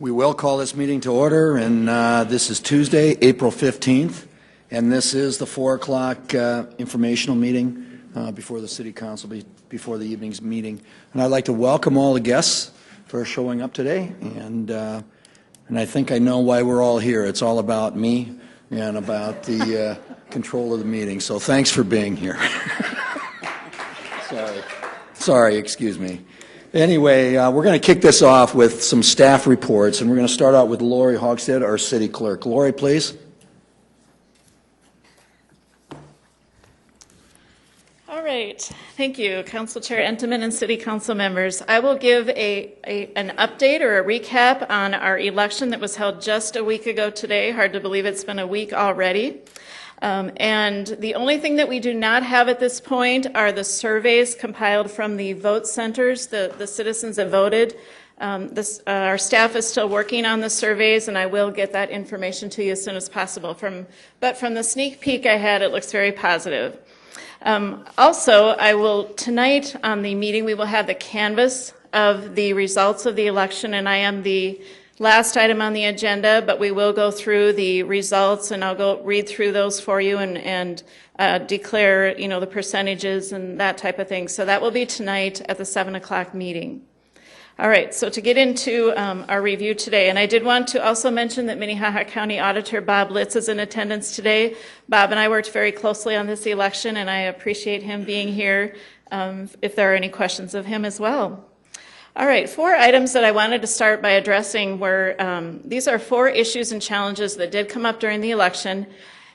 We will call this meeting to order, and this is Tuesday, April 15th, and this is the 4 o'clock informational meeting before the City Council, before the evening's meeting. And I'd like to welcome all the guests for showing up today, and I think I know why we're all here. It's all about me and about the control of the meeting, so thanks for being here. Sorry, excuse me. Anyway, we're going to kick this off with some staff reports, and we're going to start out with Lori Hogstead, our city clerk. Lori, please. All right. Thank you, Council Chair Entenmann and City Council members. I will give an update or a recap on our election that was held just a week ago today. Hard to believe it's been a week already. And the only thing that we do not have at this point are the surveys compiled from the vote centers, the citizens that voted. Our staff is still working on the surveys, and I will get that information to you as soon as possible. But from the sneak peek I had, it looks very positive. Also, tonight on the meeting, we will have the canvas of the results of the election, and I am the last item on the agenda, but we will go through the results, and I'll go read through those for you and declare, the percentages and that type of thing. So that will be tonight at the 7 o'clock meeting. All right, so to get into our review today, and I did want to also mention that Minnehaha County Auditor Bob Litz is in attendance today. Bob and I worked very closely on this election, and I appreciate him being here if there are any questions of him as well. All right, 4 items that I wanted to start by addressing were, these are 4 issues and challenges that did come up during the election,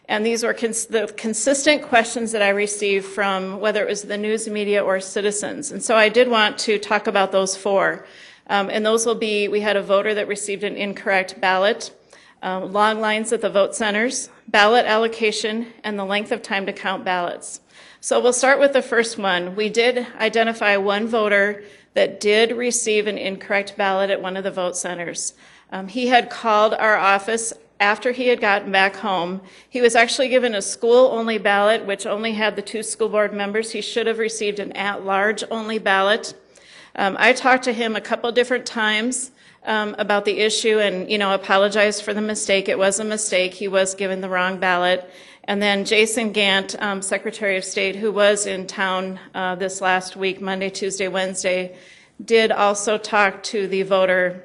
and these were the consistent questions that I received from whether it was the news media or citizens. And so I did want to talk about those 4. And those will be, we had a voter that received an incorrect ballot, long lines at the vote centers, ballot allocation, and the length of time to count ballots. So we'll start with the first one. We did identify one voter that did receive an incorrect ballot at one of the vote centers. He had called our office after he had gotten back home. He was actually given a school-only ballot, which only had the 2 school board members. He should have received an at-large only ballot. I talked to him a couple different times about the issue and, apologized for the mistake. It was a mistake. He was given the wrong ballot. And then Jason Gant, Secretary of State, who was in town this last week, Monday, Tuesday, Wednesday, did also talk to the voter,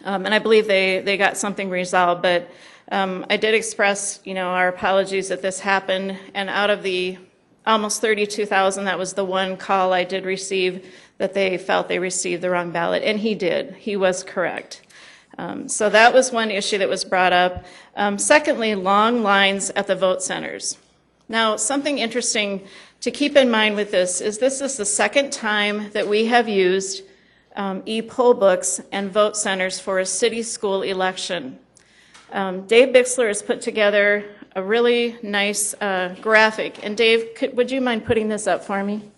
and I believe they got something resolved. But I did express, our apologies that this happened. And out of the almost 32,000, that was the one call I did receive that they felt they received the wrong ballot, and he did. He was correct. So that was one issue that was brought up. Secondly, long lines at the vote centers. Now, something interesting to keep in mind with this is the second time that we have used e-poll books and vote centers for a city school election. Dave Bixler has put together a really nice graphic. And Dave, would you mind putting this up for me?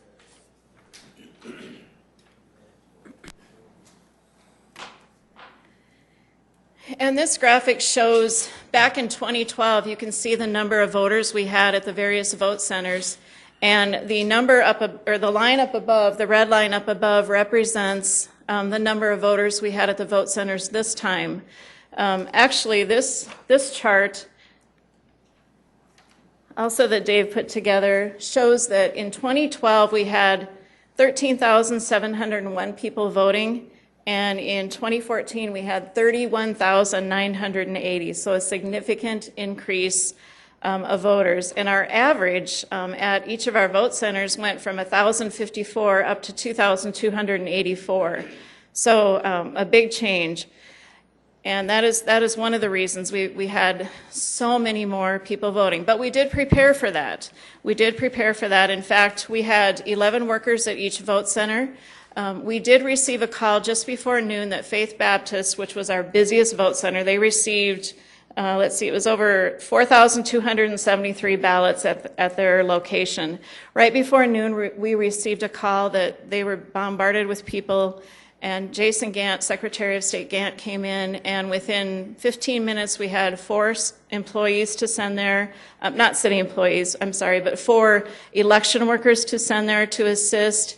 And this graphic shows back in 2012, you can see the number of voters we had at the various vote centers. And the number the line up above, the red line up above, represents the number of voters we had at the vote centers this time. Actually, this chart, also that Dave put together, shows that in 2012 we had 13,701 people voting. And in 2014, we had 31,980, so a significant increase of voters. And our average at each of our vote centers went from 1,054 up to 2,284. So a big change. And that is one of the reasons we had so many more people voting. But we did prepare for that. In fact, we had 11 workers at each vote center. We did receive a call just before noon that Faith Baptist, which was our busiest vote center, they received, it was over 4,273 ballots at their location. Right before noon, we received a call that they were bombarded with people, and Jason Gant, Secretary of State Gant, came in, and within 15 minutes, we had 4 employees to send there, not city employees, I'm sorry, but 4 election workers to send there to assist.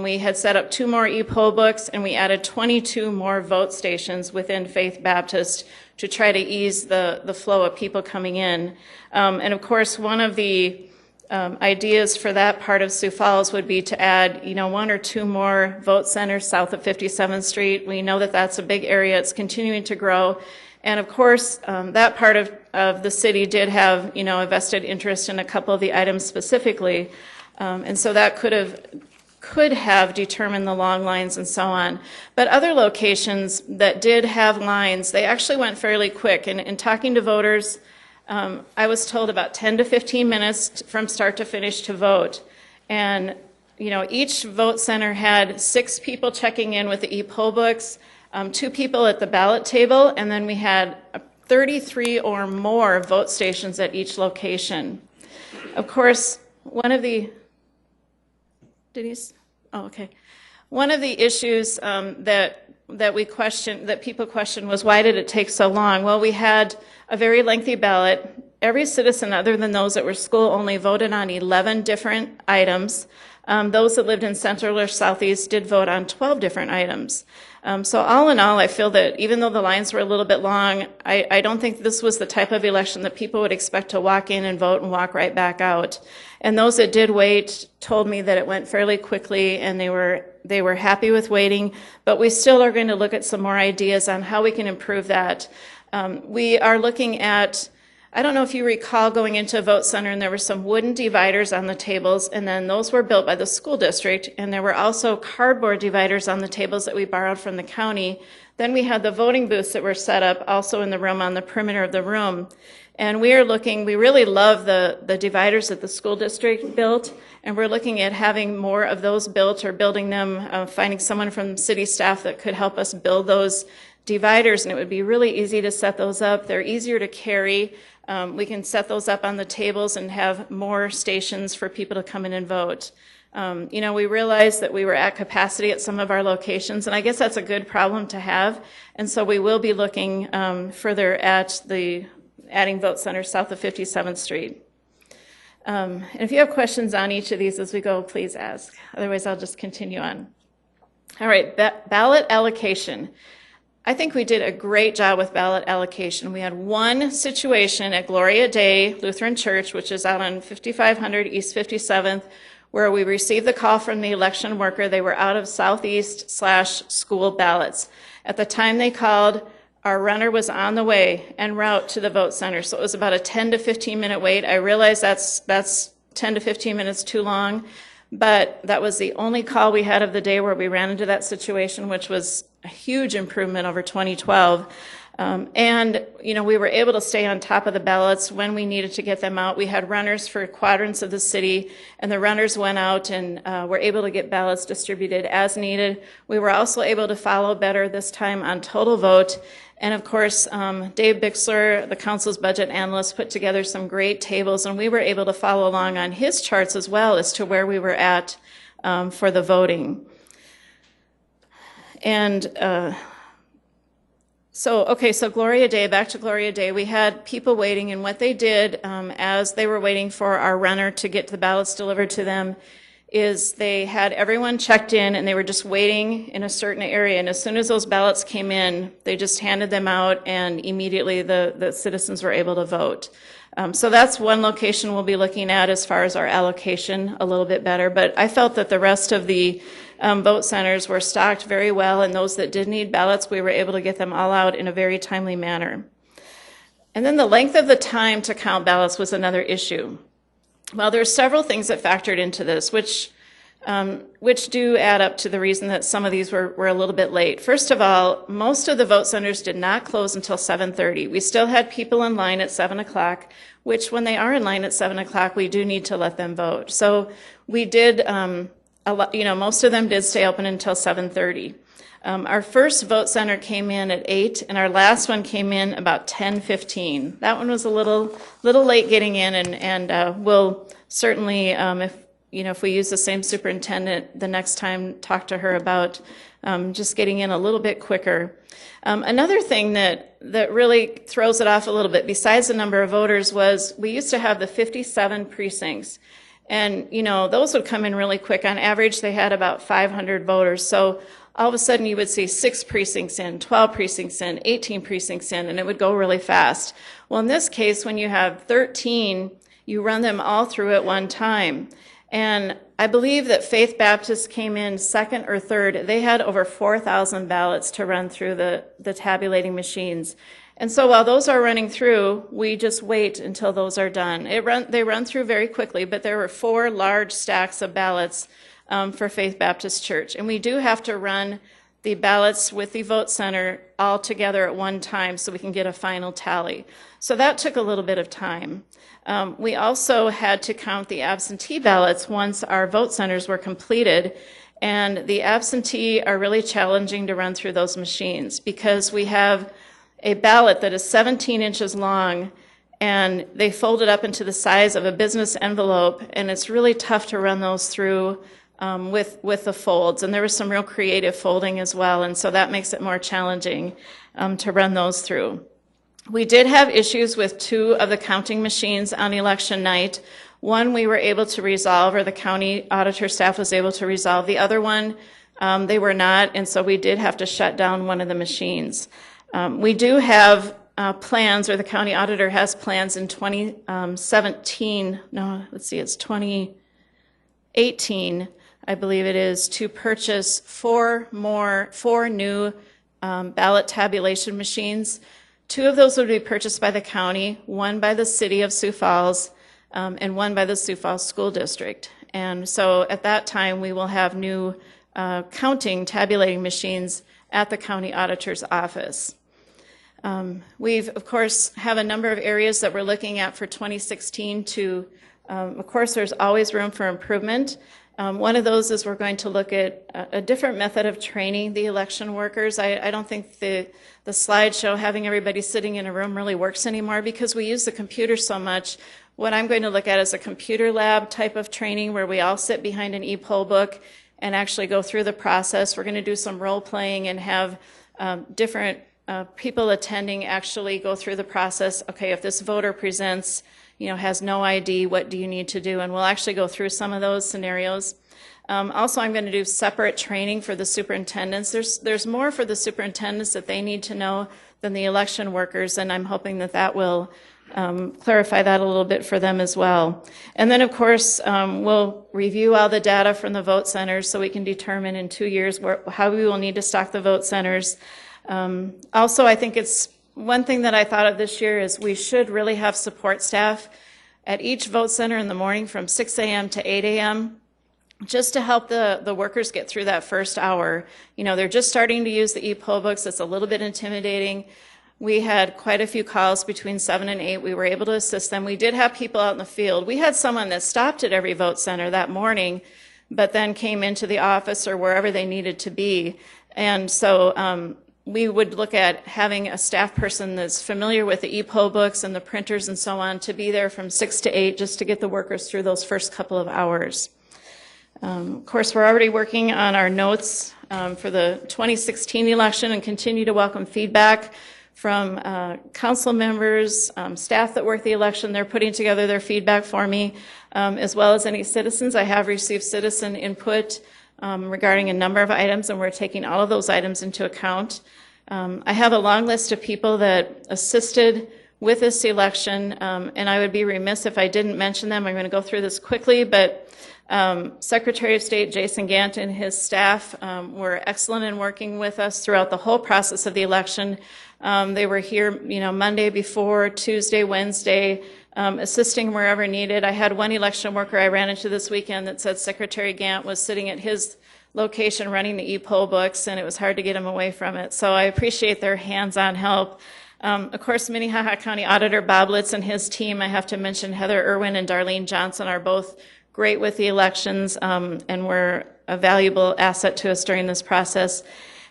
We had set up 2 more e-poll books, and we added 22 more vote stations within Faith Baptist to try to ease the flow of people coming in. And of course, one of the ideas for that part of Sioux Falls would be to add, 1 or 2 more vote centers south of 57th Street. We know that that's a big area. It's continuing to grow. And of course, that part of the city did have, a vested interest in a couple of the items specifically. And so that could have determined the long lines and so on. But other locations that did have lines, they actually went fairly quick. And in talking to voters, I was told about 10 to 15 minutes from start to finish to vote. And, each vote center had 6 people checking in with the e-poll books, 2 people at the ballot table, and then we had 33 or more vote stations at each location. Of course, one of the issues that people questioned was, why did it take so long? Well, we had a very lengthy ballot. Every citizen other than those that were school only voted on 11 different items. Those that lived in Central or Southeast did vote on 12 different items. So all in all, I feel that even though the lines were a little bit long, I don't think this was the type of election that people would expect to walk in and vote and walk right back out. And those that did wait told me that it went fairly quickly and they were happy with waiting, but we still are going to look at some more ideas on how we can improve that. We are looking at, I don't know if you recall going into a vote center and there were some wooden dividers on the tables, and then those were built by the school district, and there were also cardboard dividers on the tables that we borrowed from the county. Then we had the voting booths that were set up also in the room on the perimeter of the room. And we really love the dividers that the school district built, and we're looking at having more of those built or building them, finding someone from city staff that could help us build those dividers, and it would be really easy to set those up. They're easier to carry. We can set those up on the tables and have more stations for people to come in and vote. We realized that we were at capacity at some of our locations, and I guess that's a good problem to have. And so we will be looking further at adding vote centers south of 57th Street. And if you have questions on each of these as we go, please ask. Otherwise, I'll just continue on. All right, ballot allocation. I think we did a great job with ballot allocation. We had one situation at Gloria Day Lutheran Church, which is out on 5500 East 57th, where we received the call from the election worker. They were out of Southeast/school ballots. At the time they called, our runner was on the way en route to the vote center. So it was about a 10 to 15 minute wait. I realize that's 10 to 15 minutes too long, but that was the only call we had of the day where we ran into that situation, which was a huge improvement over 2012. And we were able to stay on top of the ballots when we needed to get them out. We had runners for quadrants of the city, and the runners went out and were able to get ballots distributed as needed. We were also able to follow better this time on total vote. And of course, Dave Bixler, the council's budget analyst, put together some great tables, and we were able to follow along on his charts as well as to where we were at for the voting. And so Gloria Day, back to Gloria Day, we had people waiting, and what they did as they were waiting for our runner to get the ballots delivered to them is they had everyone checked in, and they were just waiting in a certain area, and as soon as those ballots came in, they just handed them out, and immediately the citizens were able to vote. So that's one location we'll be looking at as far as our allocation a little bit better, but I felt that the rest of the vote centers were stocked very well, and those that did need ballots, we were able to get them all out in a very timely manner. And then the length of the time to count ballots was another issue. Well, there's several things that factored into this, which do add up to the reason that some of these were a little bit late. First of all, most of the vote centers did not close until 7:30. We still had people in line at 7 o'clock, which when they are in line at 7 o'clock, we do need to let them vote. So we did, most of them did stay open until 7:30. Our first vote center came in at 8, and our last one came in about 10:15. That one was a little late getting in, and we'll certainly, if we use the same superintendent the next time, talk to her about just getting in a little bit quicker. Another thing that really throws it off a little bit, besides the number of voters, was we used to have the 57 precincts. And, those would come in really quick. On average, they had about 500 voters. So all of a sudden you would see 6 precincts in, 12 precincts in, 18 precincts in, and it would go really fast. Well, in this case, when you have 13, you run them all through at one time. And I believe that Faith Baptist came in second or third. They had over 4,000 ballots to run through the tabulating machines. And so while those are running through, we just wait until those are done. They run through very quickly, but there were 4 large stacks of ballots for Faith Baptist Church. And we do have to run the ballots with the vote center all together at one time so we can get a final tally. So that took a little bit of time. We also had to count the absentee ballots once our vote centers were completed. And the absentee are really challenging to run through those machines because we have a ballot that is 17 inches long, and they fold it up into the size of a business envelope, and it's really tough to run those through with the folds. And there was some real creative folding as well, and so that makes it more challenging to run those through. We did have issues with 2 of the counting machines on election night. One we were able to resolve, or the county auditor staff was able to resolve. The other one, they were not, and so we did have to shut down one of the machines. We do have plans, or the county auditor has plans in 2017, it's 2018, I believe it is, to purchase 4 new ballot tabulation machines. 2 of those would be purchased by the county, 1 by the city of Sioux Falls, and 1 by the Sioux Falls School District. And so at that time, we will have new tabulating machines at the county auditor's office. We've, of course, have a number of areas that we're looking at for 2016 to, of course, there's always room for improvement. One of those is we're going to look at a different method of training the election workers. I don't think the slideshow, having everybody sitting in a room, really works anymore because we use the computer so much. What I'm going to look at is a computer lab type of training where we all sit behind an e-poll book and actually go through the process. We're going to do some role playing and have different people attending actually go through the process. Okay, if this voter presents, has no ID, what do you need to do? And we'll actually go through some of those scenarios. Also, I'm going to do separate training for the superintendents. There's more for the superintendents that they need to know than the election workers, and I'm hoping that will clarify that a little bit for them as well. And then, of course, we'll review all the data from the vote centers so we can determine in 2 years how we will need to stock the vote centers. Also, I think it's one thing that I thought of this year is we should really have support staff at each vote center in the morning from 6 a.m. to 8 a.m. just to help the workers get through that first hour. They're just starting to use the e-poll books. It's a little bit intimidating. We had quite a few calls between 7 and 8. We were able to assist them. We did have people out in the field. We had someone that stopped at every vote center that morning, but then came into the office or wherever they needed to be. And so we would look at having a staff person that's familiar with the e-poll books and the printers and so on to be there from 6 to 8 just to get the workers through those first couple of hours. Of course, we're already working on our notes for the 2016 election and continue to welcome feedback from council members, staff that work the election. They're putting together their feedback for me, as well as any citizens. I have received citizen input regarding a number of items, and we're taking all of those items into account. I have a long list of people that assisted with this election, and I would be remiss if I didn't mention them. I'm going to go through this quickly, but Secretary of State Jason Gant and his staff were excellent in working with us throughout the whole process of the election. They were here, Monday before, Tuesday, Wednesday, assisting wherever needed. I had one election worker I ran into this weekend that said Secretary Gant was sitting at his location running the e-poll books, and it was hard to get him away from it. So I appreciate their hands-on help. Of course, Minnehaha County Auditor Bob Litz and his team, I have to mention Heather Irwin and Darlene Johnson are both great with the elections and were a valuable asset to us during this process.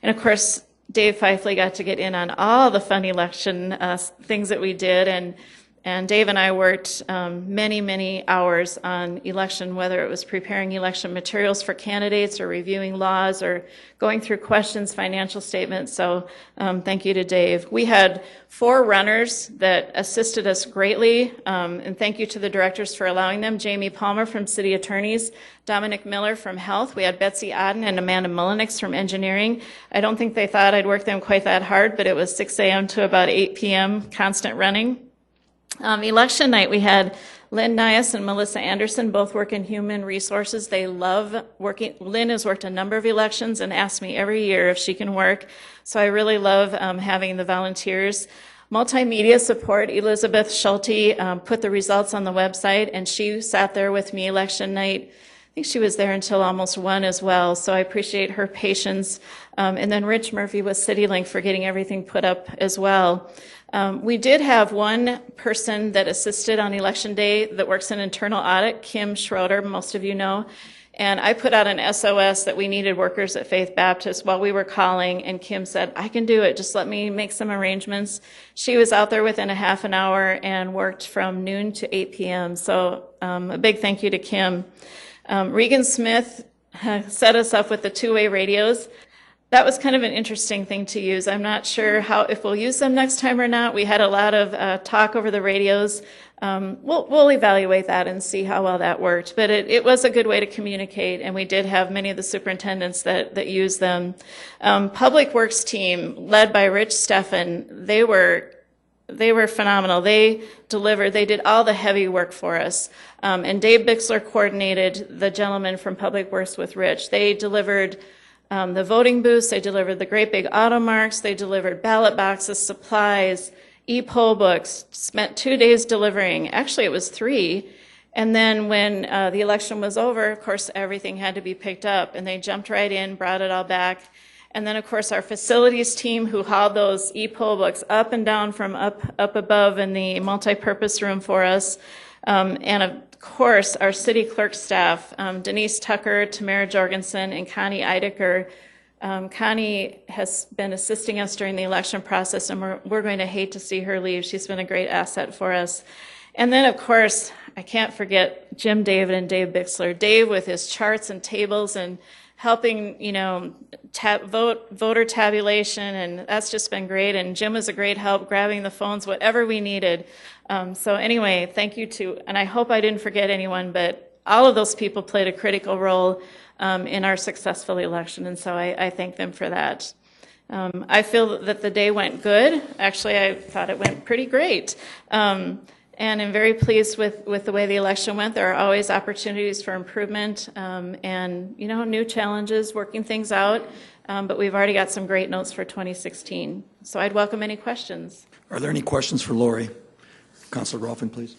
And of course, Dave Fifley got to get in on all the fun election things that we did, and And Dave and I worked many, many hours on election, whether it was preparing election materials for candidates or reviewing laws or going through questions, financial statements. So thank you to Dave. We had 4 runners that assisted us greatly, and thank you to the directors for allowing them. Jamie Palmer from City Attorneys, Dominic Miller from Health. We had Betsy Odden and Amanda Mullenix from Engineering. I don't think they thought I'd work them quite that hard, but it was 6 a.m. to about 8 p.m. constant running. Election night, we had Lynn Nias and Melissa Anderson, both work in human resources. They love working. Lynn has worked a number of elections and asks me every year if she can work. So I really love having the volunteers. Multimedia support, Elizabeth Schulte put the results on the website, and she sat there with me election night. I think she was there until almost 1 as well, so I appreciate her patience. And then Rich Murphy with CityLink for getting everything put up as well. We did have one person that assisted on election day that works in internal audit, Kim Schroeder, most of you know. And I put out an SOS that we needed workers at Faith Baptist while we were calling, and Kim said, I can do it, just let me make some arrangements. She was out there within a half an hour and worked from noon to 8 p.m. So a big thank you to Kim. Regan Smith set us up with the 2-way radios. That was kind of an interesting thing to use. I'm not sure if we'll use them next time or not. We had a lot of talk over the radios. We'll evaluate that and see how well that worked. But it was a good way to communicate, and we did have many of the superintendents that used them. Public Works team, led by Rich Steffen, they were phenomenal. They delivered. They did all the heavy work for us. And Dave Bixler coordinated the gentleman from Public Works with Rich. They delivered the voting booths, they delivered the great big auto marks, they delivered ballot boxes, supplies, e-poll books, spent 2 days delivering. Actually, it was 3. And then when the election was over, of course, everything had to be picked up, and they jumped right in, brought it all back. And then, of course, our facilities team who hauled those e-poll books up and down from up above in the multi-purpose room for us. And of course, our city clerk staff, Denise Tucker, Tamara Jorgensen, and Connie Eidecker. Connie has been assisting us during the election process, and we're going to hate to see her leave. She's been a great asset for us. And then, of course, I can't forget Jim David and Dave Bixler. Dave with his charts and tables and helping, voter tabulation, and that's just been great. And Jim was a great help grabbing the phones, whatever we needed. So anyway, thank you and I hope I didn't forget anyone, but all of those people played a critical role in our successful election, and so I thank them for that. I feel that the day went good. Actually, I thought it went pretty great. And I'm very pleased with the way the election went. There are always opportunities for improvement and, new challenges, working things out. But we've already got some great notes for 2016. So I'd welcome any questions. Are there any questions for Lori? Councilor Rolfing, please.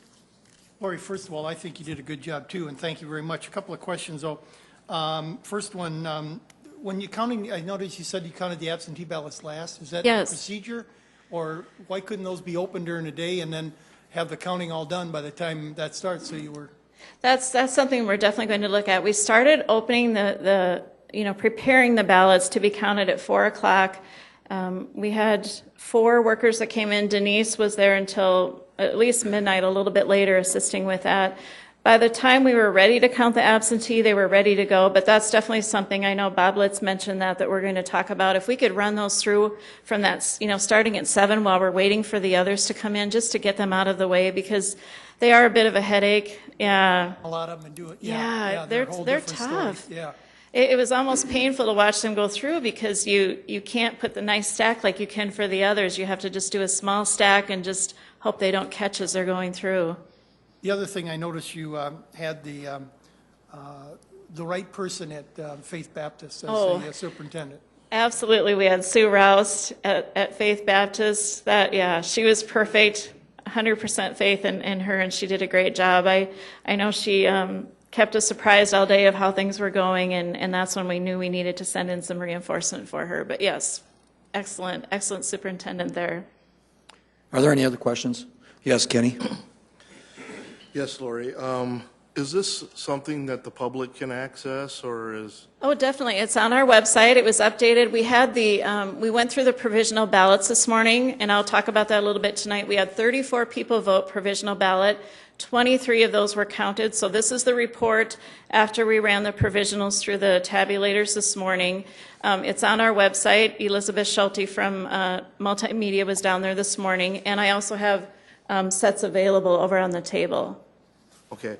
Lori, first of all, I think you did a good job, too, and thank you very much. A couple of questions, though. First one, when you're counting, I noticed you said you counted the absentee ballots last. Is that Yes. a procedure? Or why couldn't those be open during the day and then have the counting all done by the time that starts, so you were? That's something we're definitely going to look at. We started opening preparing the ballots to be counted at 4 o'clock. We had 4 workers that came in. Denise was there until at least midnight, a little bit later, assisting with that. By the time we were ready to count the absentee, they were ready to go, but that's definitely something, I know Bob Litz mentioned that we're going to talk about. If we could run those through from that, starting at 7 while we're waiting for the others to come in, just to get them out of the way, because they are a bit of a headache. Yeah. A lot of them do it. Yeah, they're tough. Stories. Yeah. It was almost painful to watch them go through, because you can't put the nice stack like you can for the others. You have to just do a small stack and just hope they don't catch as they're going through. The other thing I noticed, you had the right person at Faith Baptist as the superintendent. Absolutely. We had Sue Roust at Faith Baptist. She was perfect, 100% faith in her, and she did a great job. I know she kept us surprised all day of how things were going, and that's when we knew we needed to send in some reinforcement for her. But yes, excellent superintendent there. Are there any other questions? Yes, Kenny. Yes, Lori. Is this something that the public can access, or is? Oh, definitely. It's on our website. It was updated. We had we went through the provisional ballots this morning, and I'll talk about that a little bit tonight. We had 34 people vote provisional ballot. 23 of those were counted. So this is the report after we ran the provisionals through the tabulators this morning. It's on our website. Elizabeth Schulte from Multimedia was down there this morning, and I also have sets available over on the table. Okay.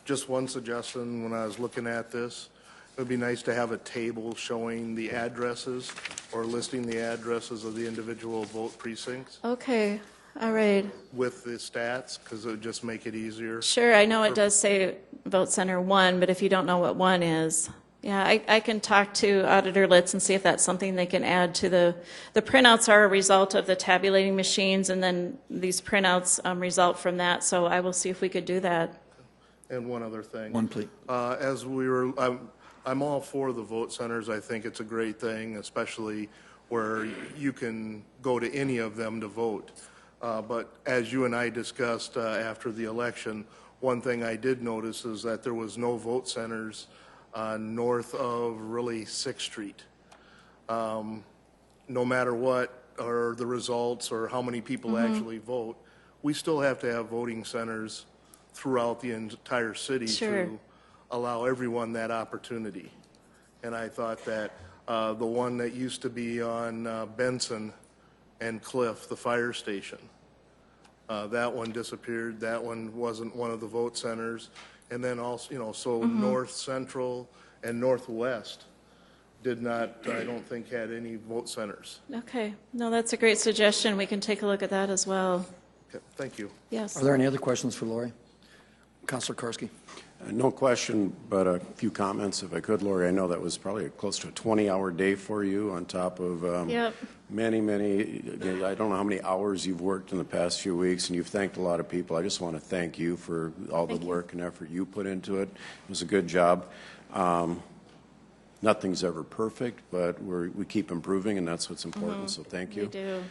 Just one suggestion when I was looking at this. It would be nice to have a table showing the addresses or listing the addresses of the individual vote precincts Okay. All right. with the stats, because it would just make it easier. Sure. I know it does say Vote Center 1, but if you don't know what 1 is, yeah, I can talk to Auditor Litz and see if that's something they can add to the printouts are a result of the tabulating machines, and then these printouts result from that. So I will see if we could do that. And one other thing. One, please. As we were, I'm all for the vote centers. I think it's a great thing, especially where you can go to any of them to vote. But as you and I discussed after the election, one thing I did notice is that there was no vote centers north of really 6th Street. No matter what are the results or how many people actually vote, we still have to have voting centers throughout the entire city Sure. to allow everyone that opportunity. And I thought that the one that used to be on Benson and Cliff, the fire station, that one disappeared. That one wasn't one of the vote centers. And then also, so North Central and Northwest did not, I don't think, had any vote centers. Okay. No, that's a great suggestion. We can take a look at that as well. Okay, thank you. Yes. Are there any other questions for Lori? Councilor Karski. No question, but a few comments, if I could, Lori. I know that was probably close to a 20-hour day for you on top of Yep. many, I don't know how many hours you've worked in the past few weeks, and you've thanked a lot of people. I just want to thank you for all the work and effort you put into it. It was a good job. Nothing's ever perfect, but we keep improving, and that's what's important, so thank you. We do.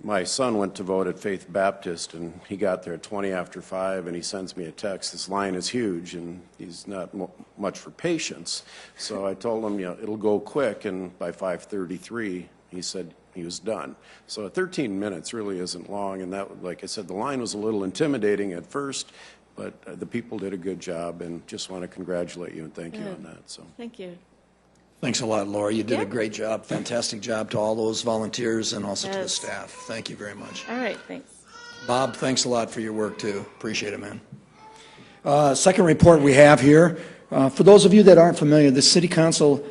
My son went to vote at Faith Baptist, and he got there at 20 after 5, and he sends me a text. This line is huge, and he's not much for patience. So I told him, it'll go quick, and by 5:33, he said he was done. So 13 minutes really isn't long, and that, like I said, the line was a little intimidating at first, but the people did a good job, and just want to congratulate you and thank you on that. So. Thank you. Thanks a lot, Lori. You did a Yeah. great job, fantastic job to all those volunteers and also to the Yes. staff. Thank you very much. All right. Thanks. Bob, thanks a lot for your work, too. Appreciate it, man. Second report we have here. For those of you that aren't familiar, the City Council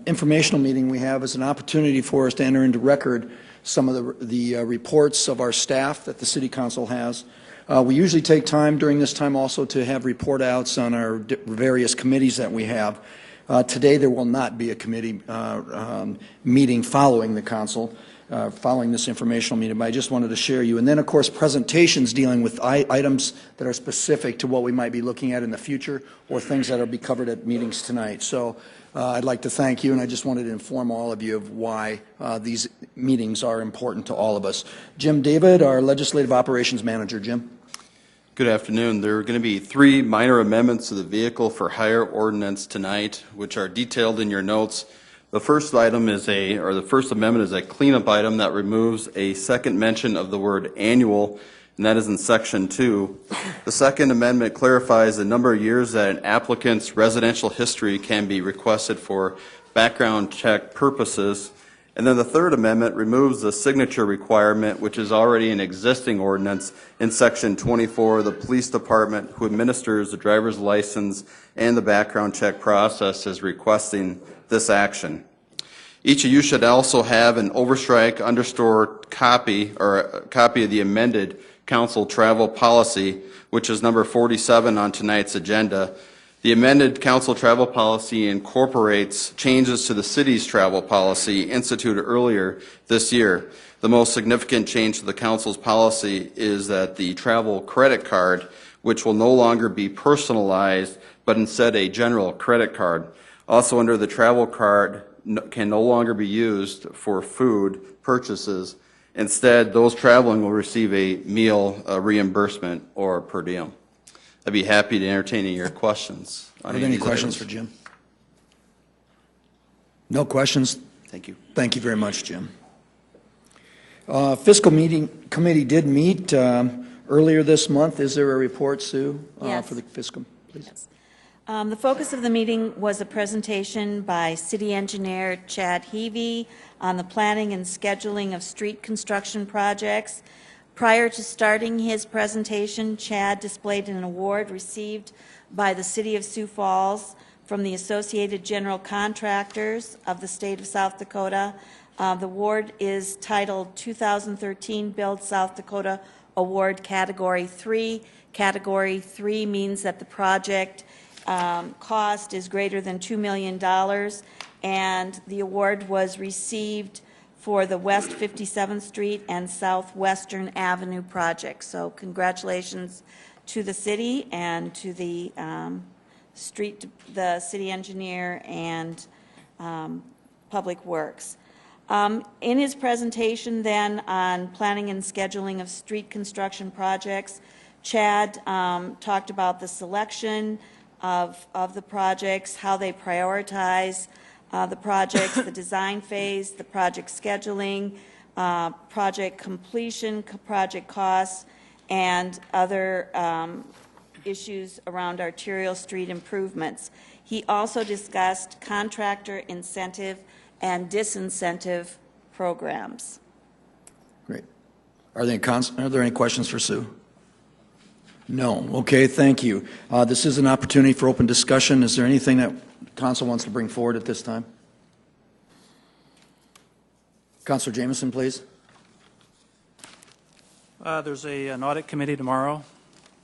informational meeting we have is an opportunity for us to enter into record some of the reports of our staff that the City Council has. We usually take time during this time also to have report outs on our various committees that we have. Today there will not be a committee meeting following the council, following this informational meeting, but I just wanted to share you. And then, of course, presentations dealing with items that are specific to what we might be looking at in the future or things that will be covered at meetings tonight. So I'd like to thank you, and I just wanted to inform all of you of why these meetings are important to all of us. Jim David, our Legislative Operations Manager. Jim. Good afternoon. There are going to be 3 minor amendments to the Vehicle for Hire ordinance tonight, which are detailed in your notes. The first item is the first amendment is a cleanup item that removes a second mention of the word annual, and that is in section 2. The second amendment clarifies the number of years that an applicant's residential history can be requested for background check purposes. And then the third amendment removes the signature requirement, which is already an existing ordinance in section 24 of the police department, who administers the driver's license and the background check process, is requesting this action. Each of you should also have an overstrike underscore copy or a copy of the amended council travel policy, which is number 47 on tonight's agenda. The amended council travel policy incorporates changes to the city's travel policy instituted earlier this year. The most significant change to the council's policy is that the travel credit card, which will no longer be personalized, but instead a general credit card. Also under the travel card can no longer be used for food purchases. Instead, those traveling will receive a meal reimbursement or per diem. I'd be happy to entertain your questions. Are there any questions for Jim? No questions? Thank you. Thank you very much, Jim. Fiscal committee did meet earlier this month. Is there a report, Sue, Yes. for the fiscal, please? Yes. The focus of the meeting was a presentation by City Engineer Chad Heavey on the planning and scheduling of street construction projects. Prior to starting his presentation, Chad displayed an award received by the City of Sioux Falls from the Associated General Contractors of the State of South Dakota. The award is titled 2013 Build South Dakota Award Category 3. Category 3 means that the project cost is greater than $2 million, and the award was received for the West 57th Street and Southwestern Avenue project. So congratulations to the city and to the city engineer and Public Works. In his presentation then on planning and scheduling of street construction projects, Chad talked about the selection of the projects, how they prioritize the projects, the design phase, the project scheduling, project completion, project costs, and other issues around arterial street improvements. He also discussed contractor incentive and disincentive programs. Great. Are there any questions for Sue? No. Okay, thank you. This is an opportunity for open discussion. Is there anything that Council wants to bring forward at this time? Councilor Jameson, please. There's an audit committee tomorrow,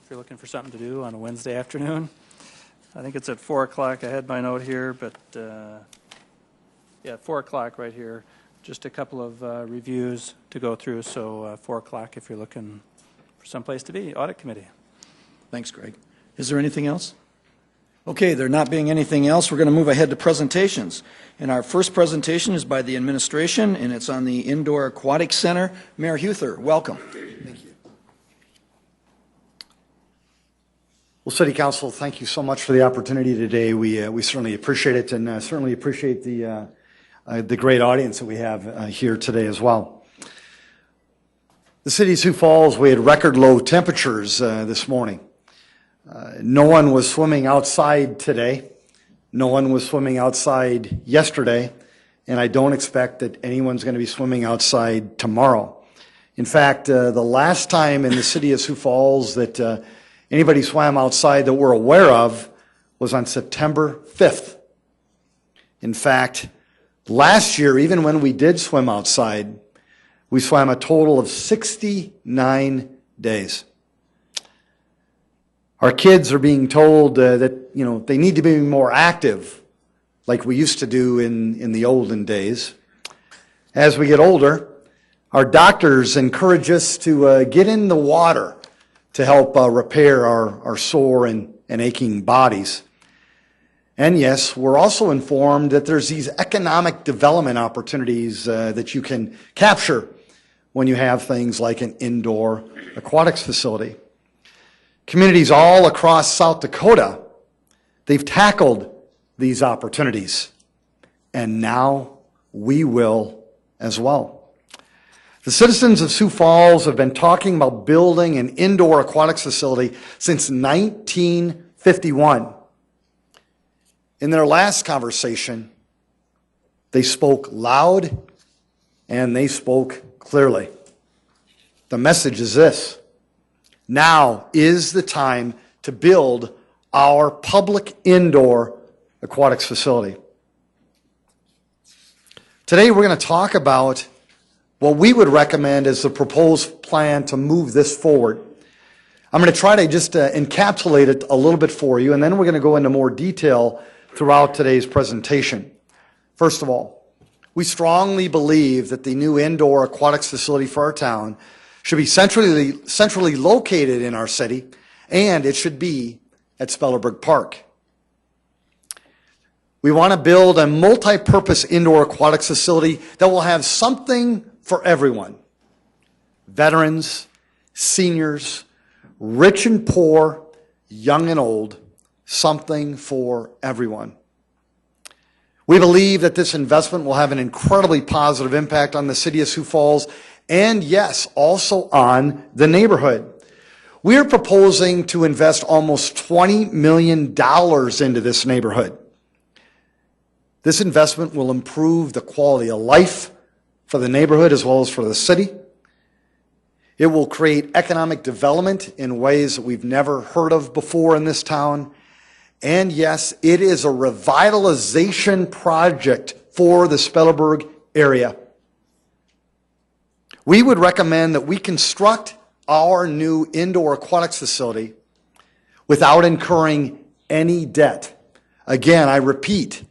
if you're looking for something to do on a Wednesday afternoon. I think it's at 4 o'clock. I had my note here, but yeah, 4 o'clock right here. Just a couple of reviews to go through, so 4 o'clock if you're looking for someplace to be, audit committee. Thanks, Greg. Is there anything else? Okay, there not being anything else, we're going to move ahead to presentations. And our first presentation is by the administration, and it's on the Indoor Aquatic Center. Mayor Huther, welcome. Thank you. Well, City Council, thank you so much for the opportunity today. We certainly appreciate it, and certainly appreciate the great audience that we have here today as well. The city of Sioux Falls, we had record low temperatures this morning. No one was swimming outside today. No one was swimming outside yesterday, and I don't expect that anyone's going to be swimming outside tomorrow. In fact, the last time in the city of Sioux Falls that anybody swam outside that we're aware of was on September 5th. In fact, last year, even when we did swim outside, we swam a total of 69 days. Our kids are being told that, you know, they need to be more active like we used to do in the olden days. As we get older, our doctors encourage us to get in the water to help repair our sore and aching bodies. And yes, we're also informed that there's these economic development opportunities that you can capture when you have things like an indoor aquatics facility. Communities all across South Dakota, they've tackled these opportunities, and now we will as well. The citizens of Sioux Falls have been talking about building an indoor aquatics facility since 1951. In their last conversation, they spoke loud and they spoke clearly. The message is this: now is the time to build our public indoor aquatics facility. Today we're going to talk about what we would recommend as the proposed plan to move this forward. I'm going to try to just encapsulate it a little bit for you, and then we're going to go into more detail throughout today's presentation. First of all, we strongly believe that the new indoor aquatics facility for our town should be centrally located in our city, and it should be at Spellerberg Park. We want to build a multi-purpose indoor aquatics facility that will have something for everyone: veterans, seniors, rich and poor, young and old, something for everyone. We believe that this investment will have an incredibly positive impact on the city of Sioux Falls and, yes, also on the neighborhood. We are proposing to invest almost $20 million into this neighborhood. This investment will improve the quality of life for the neighborhood as well as for the city. It will create economic development in ways that we've never heard of before in this town. And yes, it is a revitalization project for the Spellerberg area. We would recommend that we construct our new indoor aquatics facility without incurring any debt. Again, I repeat,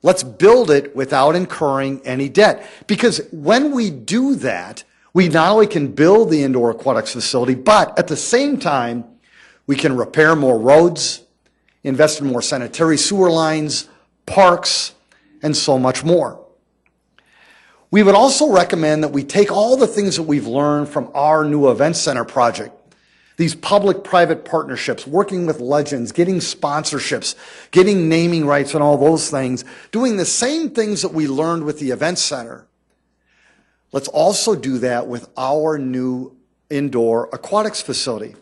let's build it without incurring any debt. Because when we do that, we not only can build the indoor aquatics facility, but at the same time, we can repair more roads, invest in more sanitary sewer lines, parks, and so much more. We would also recommend that we take all the things that we've learned from our new event center project, these public-private partnerships, working with legends, getting sponsorships, getting naming rights and all those things, doing the same things that we learned with the event center. Let's also do that with our new indoor aquatics facility.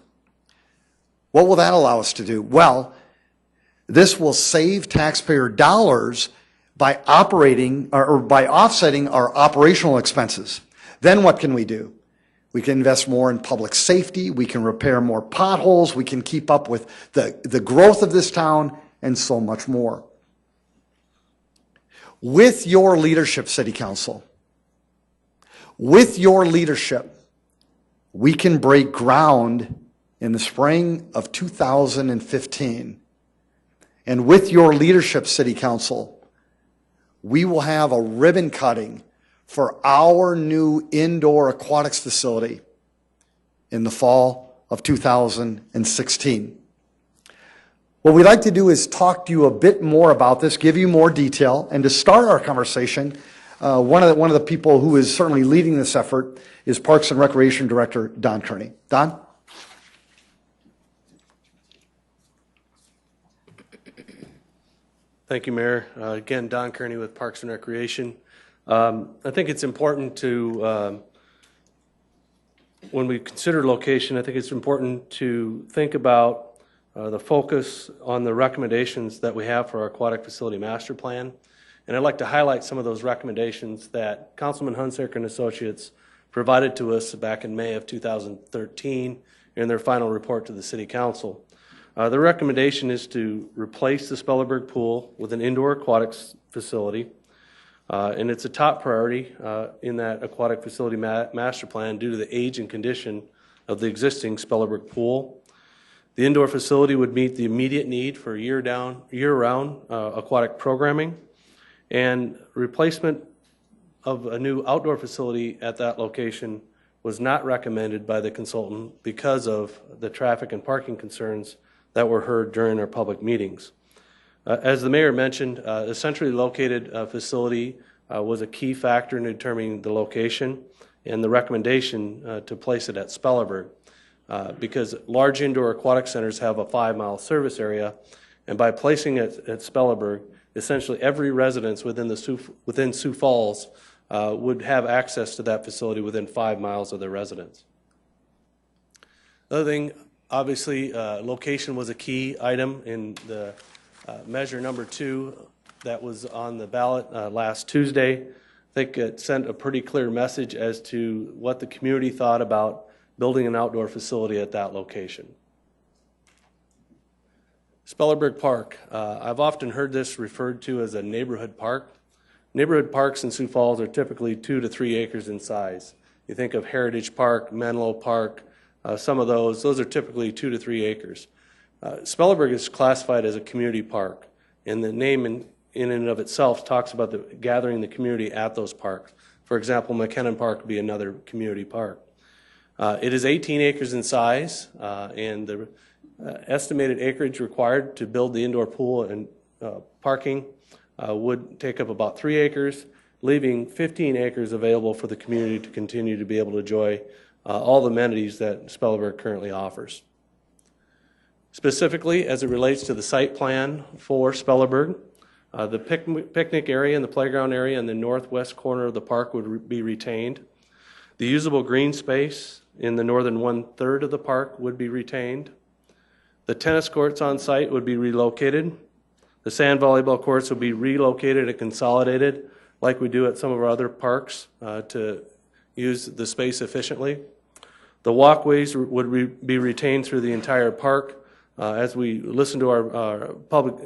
What will that allow us to do? Well, this will save taxpayer dollars by operating or by offsetting our operational expenses. Then what can we do? We can invest more in public safety, we can repair more potholes, we can keep up with the growth of this town, and so much more. With your leadership, City Council, with your leadership, we can break ground in the spring of 2015. And with your leadership, City Council, we will have a ribbon cutting for our new indoor aquatics facility in the fall of 2016. What we'd like to do is talk to you a bit more about this, give you more detail, and to start our conversation, one of the people who is certainly leading this effort is Parks and Recreation Director Don Kearney. Don? Thank you, Mayor. Again, Don Kearney with Parks and Recreation. I think it's important to, when we consider location, I think it's important to think about the focus on the recommendations that we have for our aquatic facility master plan. And I'd like to highlight some of those recommendations that Councilman Hunsaker and Associates provided to us back in May of 2013 in their final report to the City Council. The recommendation is to replace the Spellerberg pool with an indoor aquatics facility. And it's a top priority in that aquatic facility master plan due to the age and condition of the existing Spellerberg pool. The indoor facility would meet the immediate need for year-round aquatic programming, and replacement of a new outdoor facility at that location was not recommended by the consultant because of the traffic and parking concerns that were heard during our public meetings. As the mayor mentioned, a centrally located facility was a key factor in determining the location and the recommendation to place it at Spellerberg because large indoor aquatic centers have a 5-mile service area, and by placing it at Spellerberg, essentially every residence within Sioux Falls would have access to that facility within 5 miles of their residence. Another thing, obviously, location was a key item in the measure number 2 that was on the ballot last Tuesday. I think it sent a pretty clear message as to what the community thought about building an outdoor facility at that location. Spellerberg Park. I've often heard this referred to as a neighborhood park. Neighborhood parks in Sioux Falls are typically 2 to 3 acres in size. You think of Heritage Park, Menlo Park, some of those are typically 2 to 3 acres. Spellerberg is classified as a community park, and the name in and of itself talks about gathering the community at those parks. For example, McKinnon Park would be another community park. It is 18 acres in size, and the estimated acreage required to build the indoor pool and parking would take up about 3 acres, leaving 15 acres available for the community to continue to be able to enjoy all the amenities that Spellerberg currently offers. Specifically, as it relates to the site plan for Spellerberg, the picnic area and the playground area in the northwest corner of the park would be retained. The usable green space in the northern 1/3 of the park would be retained. The tennis courts on site would be relocated. The sand volleyball courts would be relocated and consolidated like we do at some of our other parks to use the space efficiently. The walkways would be retained through the entire park. As we listen to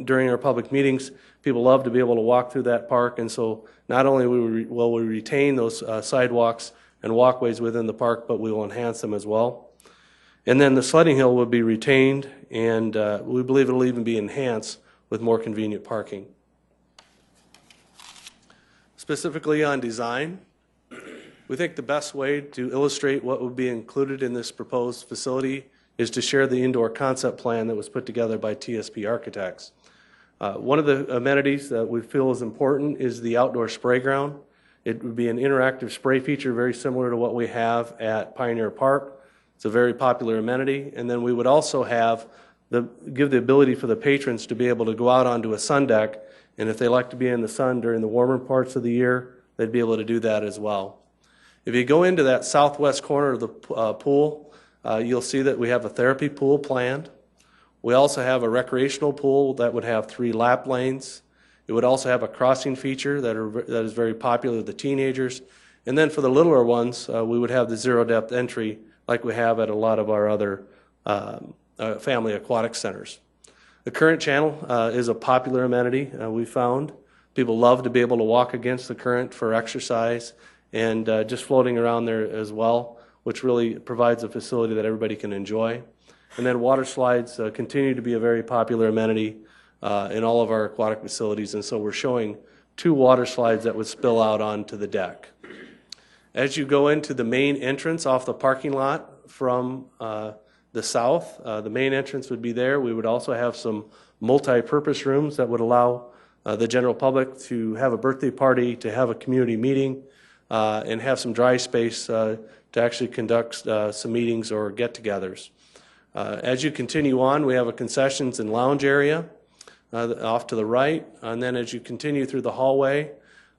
during our public meetings, people love to be able to walk through that park, and so not only will we retain those sidewalks and walkways within the park, but we will enhance them as well. And then the sledding hill will be retained, and we believe it will even be enhanced with more convenient parking. Specifically on design, we think the best way to illustrate what would be included in this proposed facility is to share the indoor concept plan that was put together by TSP Architects. One of the amenities that we feel is important is the outdoor spray ground. It would be an interactive spray feature very similar to what we have at Pioneer Park. It's a very popular amenity. And then we would also have give the ability for the patrons to be able to go out onto a sun deck, and if they like to be in the sun during the warmer parts of the year, they'd be able to do that as well. If you go into that southwest corner of the pool, you'll see that we have a therapy pool planned. We also have a recreational pool that would have 3 lap lanes. It would also have a crossing feature that is very popular with the teenagers. And then for the littler ones, we would have the zero depth entry like we have at a lot of our other family aquatic centers. The current channel is a popular amenity we found. People love to be able to walk against the current for exercise and just floating around there as well, which really provides a facility that everybody can enjoy. And then water slides continue to be a very popular amenity in all of our aquatic facilities, and so we're showing 2 water slides that would spill out onto the deck. As you go into the main entrance off the parking lot from the south, the main entrance would be there. We would also have some multi-purpose rooms that would allow the general public to have a birthday party, to have a community meeting, and have some dry space to actually conduct some meetings or get-togethers. As you continue on, we have a concessions and lounge area off to the right, and then as you continue through the hallway,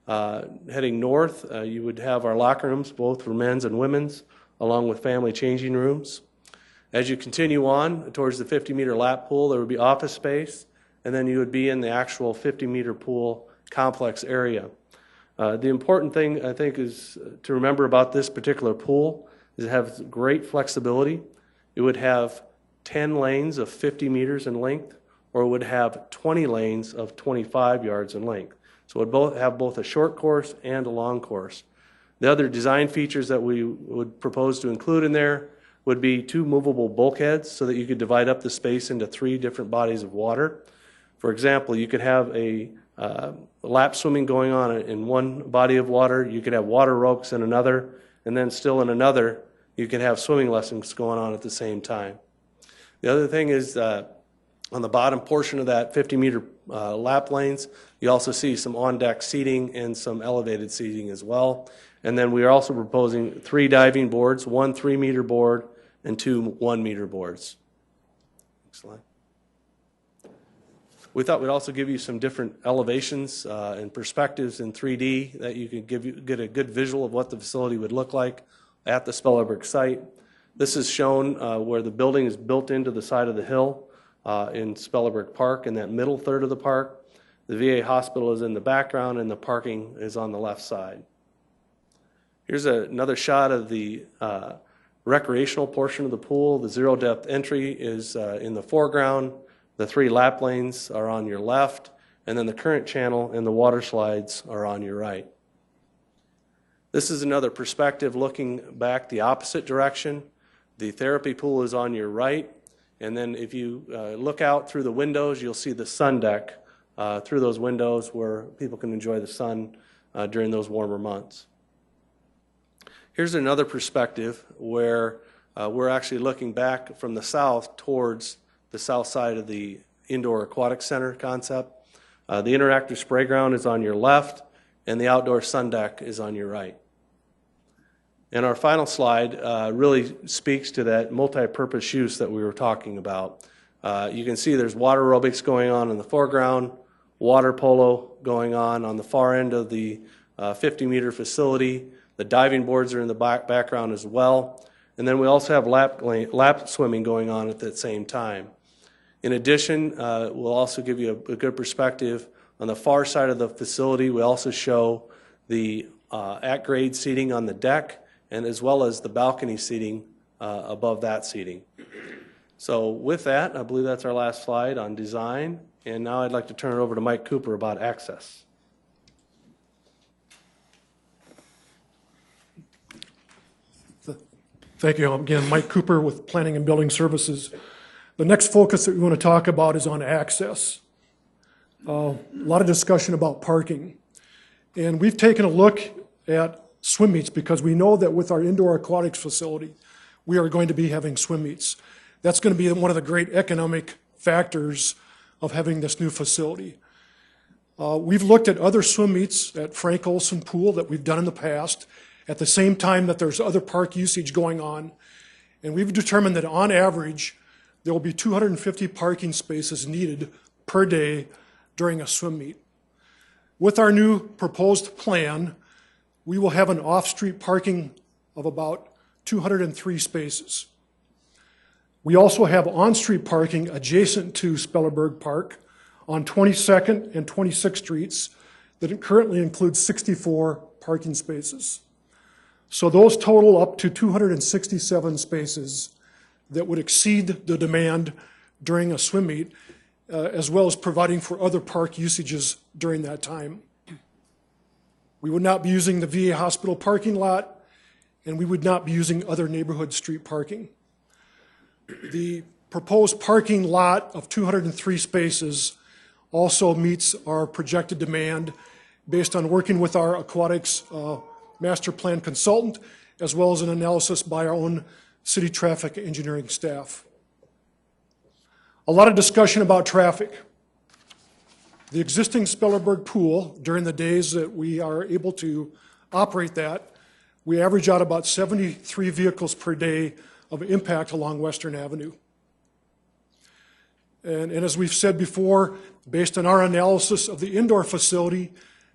heading north, you would have our locker rooms, both for men's and women's, along with family changing rooms. As you continue on towards the 50-meter lap pool, there would be office space, and then you would be in the actual 50-meter pool complex area. The important thing, I think, is to remember about this particular pool is it has great flexibility. It would have 10 lanes of 50 meters in length, or it would have 20 lanes of 25 yards in length. So it would have both a short course and a long course. The other design features that we would propose to include in there would be 2 movable bulkheads so that you could divide up the space into 3 different bodies of water. For example, you could have a lap swimming going on in one body of water, you could have water ropes in another, and then still in another, you can have swimming lessons going on at the same time. The other thing is on the bottom portion of that 50-meter lap lanes, you also see some on-deck seating and some elevated seating as well. And then we are also proposing 3 diving boards, 1 3-meter board and 2 1-meter boards. Next slide. We thought we'd also give you some different elevations and perspectives in 3D that you could get a good visual of what the facility would look like at the Spellerberg site. This is shown where the building is built into the side of the hill in Spellerberg Park, in that middle third of the park. The VA hospital is in the background and the parking is on the left side. Here's another shot of the recreational portion of the pool. The zero depth entry is in the foreground. The 3 lap lanes are on your left, and then the current channel and the water slides are on your right. This is another perspective looking back the opposite direction. The therapy pool is on your right, and then if you look out through the windows, you'll see the sun deck through those windows where people can enjoy the sun during those warmer months. Here's another perspective where we're actually looking back from the south towards the south side of the indoor aquatic center concept. The interactive spray ground is on your left, and the outdoor sun deck is on your right. And our final slide really speaks to that multi-purpose use that we were talking about. You can see there's water aerobics going on in the foreground, water polo going on the far end of the 50-meter facility. The diving boards are in the background as well. And then we also have lap swimming going on at that same time. In addition, we'll also give you a good perspective. On the far side of the facility, we also show the at-grade seating on the deck, and as well as the balcony seating above that seating. So with that, I believe that's our last slide on design. And now I'd like to turn it over to Mike Cooper about access. Thank you. Again, Mike Cooper with Planning and Building Services. The next focus that we want to talk about is on access. A lot of discussion about parking. And we've taken a look at swim meets because we know that with our indoor aquatics facility, we are going to be having swim meets. That's going to be one of the great economic factors of having this new facility. We've looked at other swim meets at Frank Olson Pool that we've done in the past, at the same time that there's other park usage going on. And we've determined that on average, there will be 250 parking spaces needed per day during a swim meet. With our new proposed plan, we will have an off-street parking of about 203 spaces. We also have on-street parking adjacent to Spellerberg Park on 22nd and 26th Streets that currently includes 64 parking spaces. So those total up to 267 spaces that would exceed the demand during a swim meet, as well as providing for other park usages during that time. We would not be using the VA hospital parking lot, and we would not be using other neighborhood street parking. The proposed parking lot of 203 spaces also meets our projected demand based on working with our aquatics master plan consultant, as well as an analysis by our own city traffic engineering staff. A lot of discussion about traffic. The existing Spellerberg Pool, during the days that we are able to operate that, we average out about 73 vehicles per day of impact along Western Avenue. And as we've said before, based on our analysis of the indoor facility,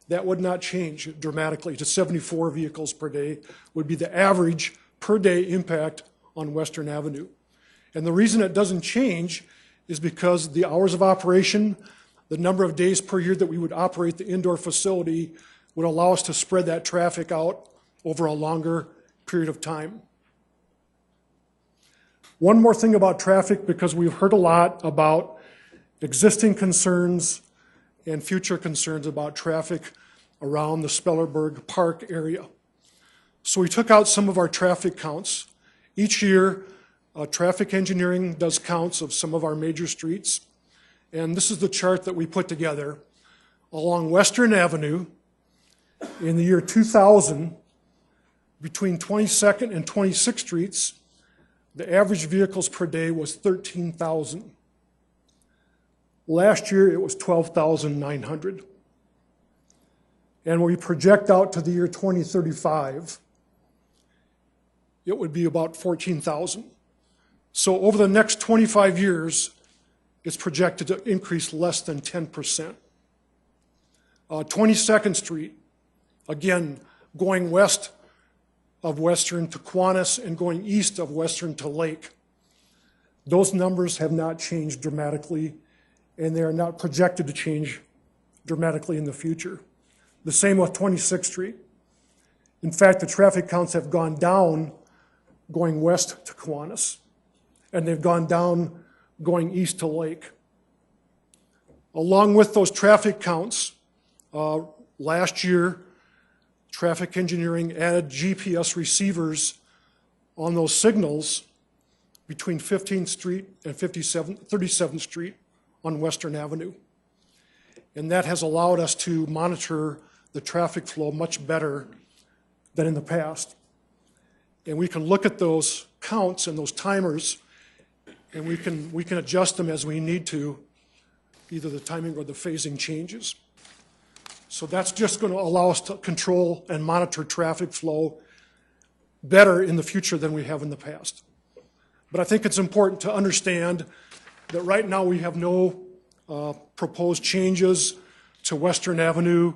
that would not change dramatically to 74 vehicles per day would be the average per day impact on Western Avenue. And the reason it doesn't change is because the hours of operation, the number of days per year that we would operate the indoor facility would allow us to spread that traffic out over a longer period of time. One more thing about traffic, because we've heard a lot about existing concerns and future concerns about traffic around the Spellerberg Park area. So we took out some of our traffic counts. Each year, traffic engineering does counts of some of our major streets. And this is the chart that we put together. Along Western Avenue, in the year 2000, between 22nd and 26th Streets, the average vehicles per day was 13,000. Last year, it was 12,900. And when we project out to the year 2035, it would be about 14,000. So over the next 25 years, it's projected to increase less than 10%. 22nd Street, again, going west of Western to Kiwanis and going east of Western to Lake. Those numbers have not changed dramatically, and they are not projected to change dramatically in the future. The same with 26th Street. In fact, the traffic counts have gone down going west to Kiwanis, and they've gone down going east to Lake. Along with those traffic counts, last year, traffic engineering added GPS receivers on those signals between 15th Street and 37th Street on Western Avenue. And that has allowed us to monitor the traffic flow much better than in the past. And we can look at those counts and those timers, and we can adjust them as we need to, either the timing or the phasing changes. So that's just going to allow us to control and monitor traffic flow better in the future than we have in the past. But I think it's important to understand that right now we have no proposed changes to Western Avenue,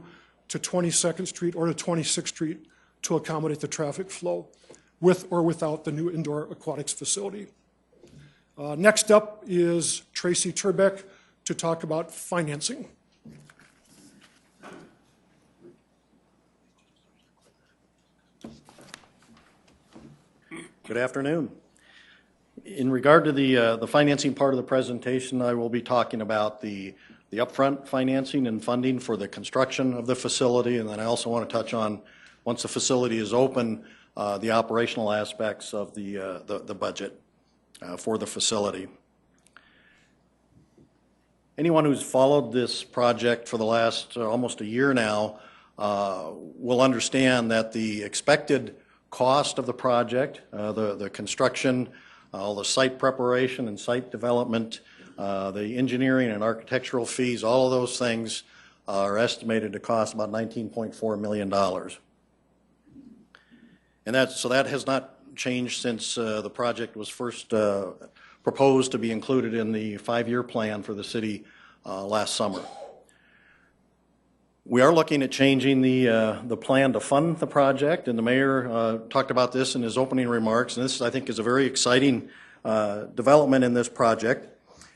to 22nd Street, or to 26th Street to accommodate the traffic flow, with or without the new indoor aquatics facility. Next up is Tracy Turbeck to talk about financing. Good afternoon. In regard to the financing part of the presentation, I will be talking about the upfront financing and funding for the construction of the facility, and then I also want to touch on, once the facility is open, the operational aspects of the budget for the facility. Anyone who's followed this project for the last almost a year now will understand that the expected cost of the project, the construction, all the site preparation and site development, the engineering and architectural fees, all of those things are estimated to cost about $19.4 million. And so that has not changed since the project was first proposed to be included in the 5-year plan for the city last summer. We are looking at changing the plan to fund the project, and the mayor talked about this in his opening remarks, and this, I think, is a very exciting development in this project.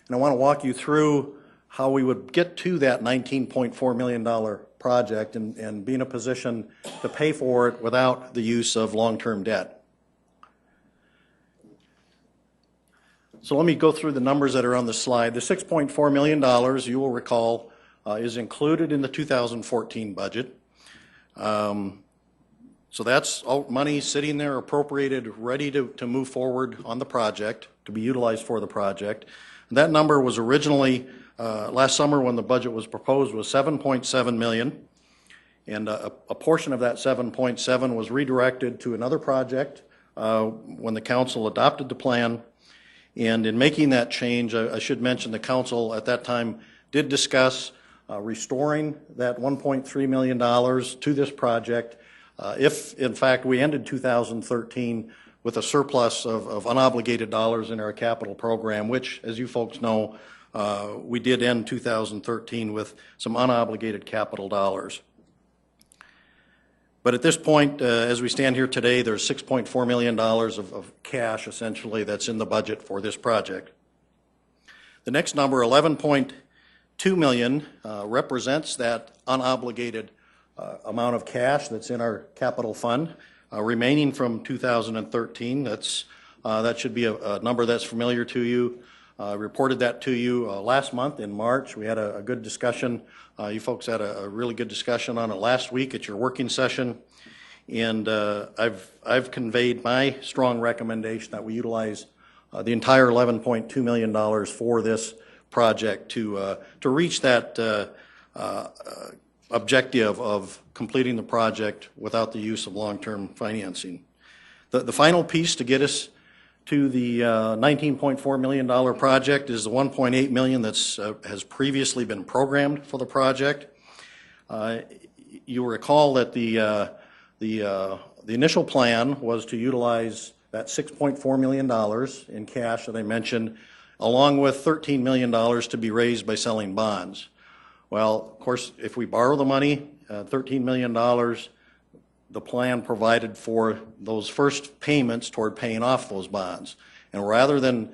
And I want to walk you through how we would get to that $19.4 million project and be in a position to pay for it without the use of long-term debt. So let me go through the numbers that are on the slide. The $6.4 million, you will recall, is included in the 2014 budget. So that's all money sitting there appropriated, ready to move forward on the project, to be utilized for the project. And that number was originally, last summer when the budget was proposed, was $7.7 million. And a portion of that 7.7 was redirected to another project when the council adopted the plan. And in making that change, I should mention the council at that time did discuss restoring that $1.3 million to this project if, in fact, we ended 2013 with a surplus of unobligated dollars in our capital program, which, as you folks know, we did end 2013 with some unobligated capital dollars. But at this point, as we stand here today, there's $6.4 million of cash, essentially, that's in the budget for this project. The next number, $11.2 million, represents that unobligated amount of cash that's in our capital fund, remaining from 2013. That should be a number that's familiar to you. I reported that to you last month in March. We had a good discussion. You folks had a really good discussion on it last week at your working session. And I've conveyed my strong recommendation that we utilize the entire $11.2 million for this project to reach that objective of completing the project without the use of long-term financing. The final piece to get us to the $19.4 million project is the $1.8 million that's has previously been programmed for the project. You'll recall that the initial plan was to utilize that $6.4 million in cash that I mentioned, along with $13 million to be raised by selling bonds. Well, of course, if we borrow the money, $13 million, the plan provided for those first payments toward paying off those bonds. And rather than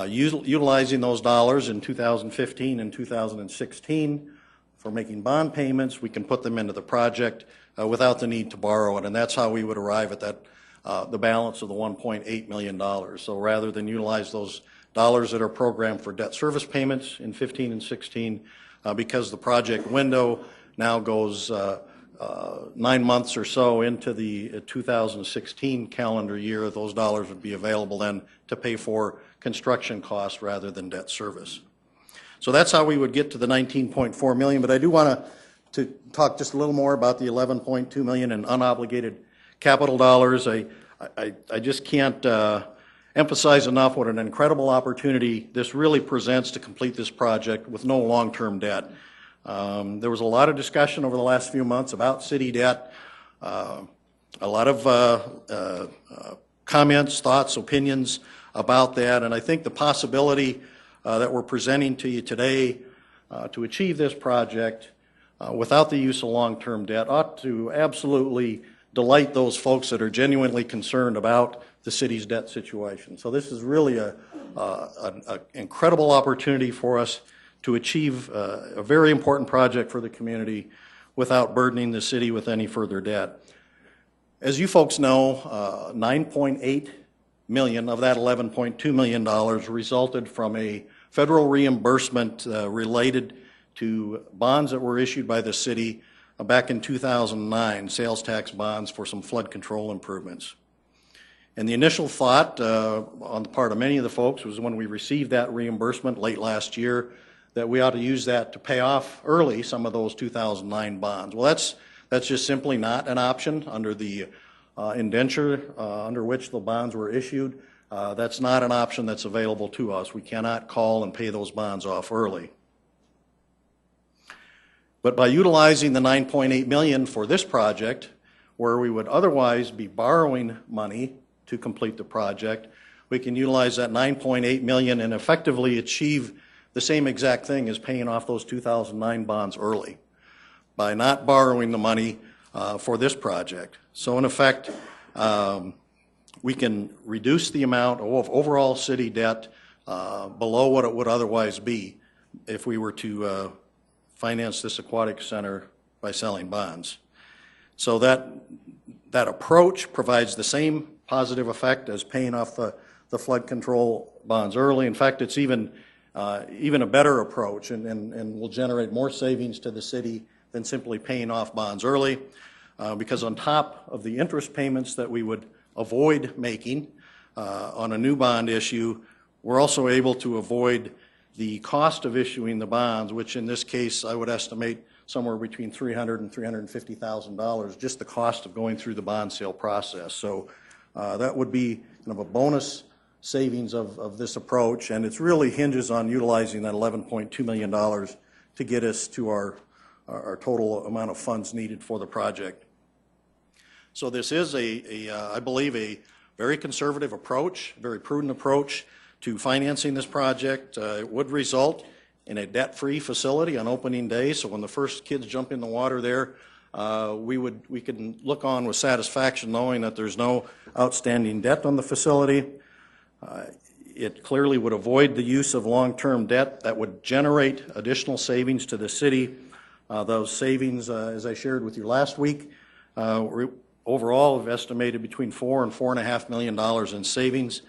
utilizing those dollars in 2015 and 2016 for making bond payments, we can put them into the project without the need to borrow it. And that's how we would arrive at that the balance of the $1.8 million. So rather than utilize those dollars that are programmed for debt service payments in 15 and 16, because the project window now goes 9 months or so into the 2016 calendar year, those dollars would be available then to pay for construction costs rather than debt service. So that's how we would get to the $19.4 million, but I do want to talk just a little more about the $11.2 million in unobligated capital dollars. I just can't emphasize enough what an incredible opportunity this really presents to complete this project with no long-term debt. There was a lot of discussion over the last few months about city debt, a lot of comments, thoughts, opinions about that, and I think the possibility that we're presenting to you today to achieve this project without the use of long-term debt ought to absolutely delight those folks that are genuinely concerned about the city's debt situation. So this is really an incredible opportunity for us to achieve a very important project for the community without burdening the city with any further debt. As you folks know, $9.8 million of that $11.2 million resulted from a federal reimbursement related to bonds that were issued by the city back in 2009, sales tax bonds for some flood control improvements. And the initial thought on the part of many of the folks was when we received that reimbursement late last year that we ought to use that to pay off early some of those 2009 bonds. Well, that's just simply not an option under the indenture under which the bonds were issued. That's not an option that's available to us. We cannot call and pay those bonds off early. But by utilizing the $9.8 million for this project, where we would otherwise be borrowing money to complete the project, we can utilize that $9.8 million and effectively achieve the same exact thing as paying off those 2009 bonds early by not borrowing the money for this project. So in effect, we can reduce the amount of overall city debt below what it would otherwise be if we were to finance this aquatic center by selling bonds. So that approach provides the same positive effect as paying off the flood control bonds early. In fact, it's even a better approach and will generate more savings to the city than simply paying off bonds early, because on top of the interest payments that we would avoid making on a new bond issue, we're also able to avoid the cost of issuing the bonds, which in this case I would estimate somewhere between $300,000 and $350,000, just the cost of going through the bond sale process. So that would be kind of a bonus savings of this approach, and it really hinges on utilizing that $11.2 million to get us to our total amount of funds needed for the project. So this is I believe, a very conservative approach, very prudent approach to financing this project. It would result in a debt-free facility on opening day, so when the first kids jump in the water there, we can look on with satisfaction knowing that there's no outstanding debt on the facility. It clearly would avoid the use of long-term debt that would generate additional savings to the city. Those savings, as I shared with you last week, overall have estimated between $4 and $4.5 million in savings.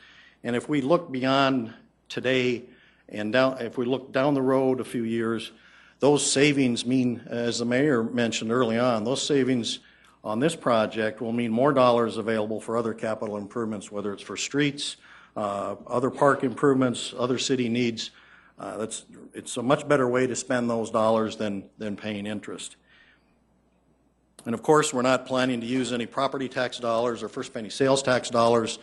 And if we look beyond today and if we look down the road a few years, those savings mean, as the mayor mentioned early on, those savings on this project will mean more dollars available for other capital improvements, whether it's for streets, other park improvements, other city needs. It's a much better way to spend those dollars than paying interest. And of course, we're not planning to use any property tax dollars or first penny sales tax dollars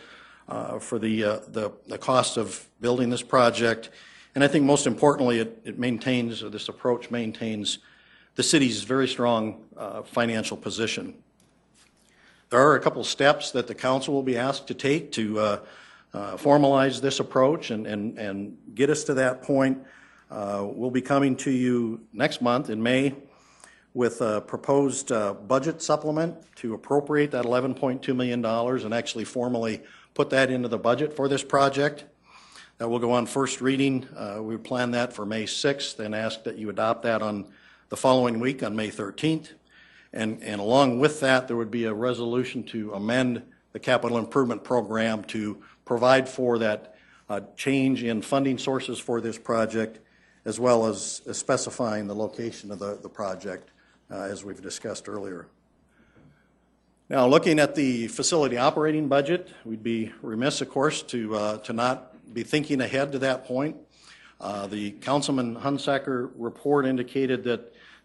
for the cost of building this project. And I think most importantly, this approach maintains the city's very strong financial position. There are a couple steps that the council will be asked to take to formalize this approach and get us to that point. We'll be coming to you next month in May with a proposed budget supplement to appropriate that $11.2 million and actually formally put that into the budget for this project. That will go on first reading. We plan that for May 6th and ask that you adopt that on the following week on May 13th. And along with that, there would be a resolution to amend the capital improvement program to provide for that change in funding sources for this project, as well as specifying the location of the project, as we've discussed earlier. Now, looking at the facility operating budget, we'd be remiss, of course, to not be thinking ahead to that point. The Councilman Hunsaker report indicated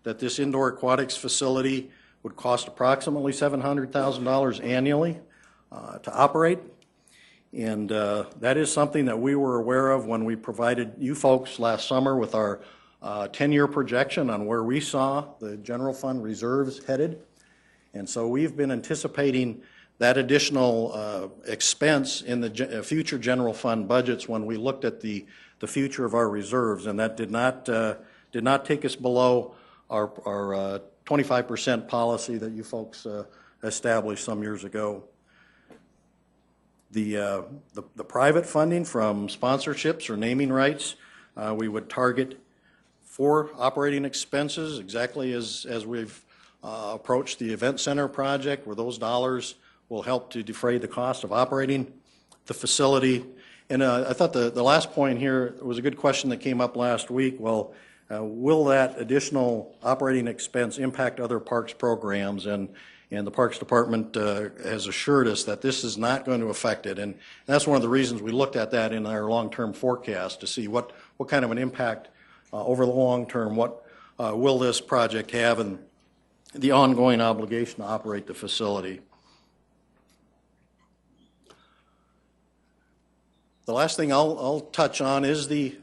that this indoor aquatics facility would cost approximately $700,000 annually to operate. And that is something that we were aware of when we provided you folks last summer with our 10-year projection on where we saw the general fund reserves headed. And so we've been anticipating that additional expense in the future general fund budgets when we looked at the the future of our reserves, and that did not take us below our 25% policy that you folks established some years ago. The private funding from sponsorships or naming rights, we would target for operating expenses, exactly as we've approached the event center project, where those dollars will help to defray the cost of operating the facility. And I thought the last point here was a good question that came up last week. Well, will that additional operating expense impact other parks programs? And the Parks Department has assured us that this is not going to affect it. And that's one of the reasons we looked at that in our long-term forecast to see what kind of an impact over the long term, what will this project have, and the ongoing obligation to operate the facility. The last thing I'll touch on is the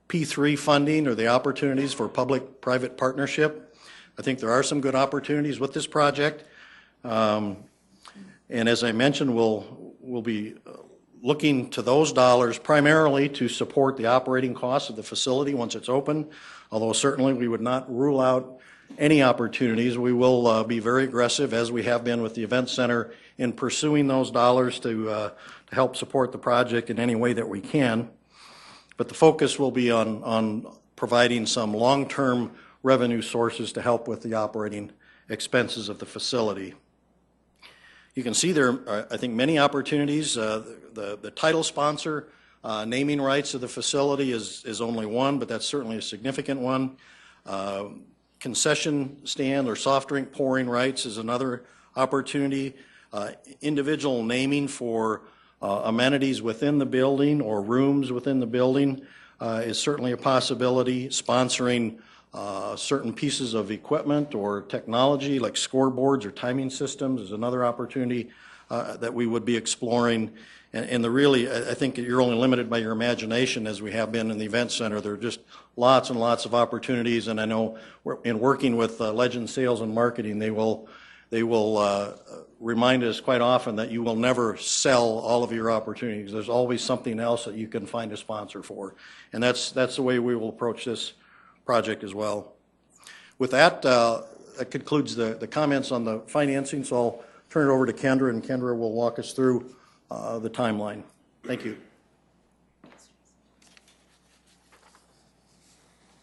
P3 funding, or the opportunities for public-private partnership. I think there are some good opportunities with this project. And as I mentioned, we'll be looking to those dollars primarily to support the operating costs of the facility once it's open, although certainly we would not rule out any opportunities. We will be very aggressive, as we have been with the Event Center, in pursuing those dollars to help support the project in any way that we can. But the focus will be on providing some long-term revenue sources to help with the operating expenses of the facility. You can see there are, I think, many opportunities. The title sponsor naming rights of the facility is only one, but that's certainly a significant one. Concession stand or soft drink pouring rights is another opportunity. Individual naming for amenities within the building or rooms within the building is certainly a possibility. Sponsoring certain pieces of equipment or technology like scoreboards or timing systems is another opportunity that we would be exploring. And I think you're only limited by your imagination, as we have been in the Event Center. There are just lots and lots of opportunities, and I know in working with Legend Sales and Marketing, they will remind us quite often that you will never sell all of your opportunities. There's always something else that you can find a sponsor for, and that's the way we will approach this project as well. With that, that concludes the comments on the financing, so I'll turn it over to Kendra, and Kendra will walk us through the timeline. Thank you.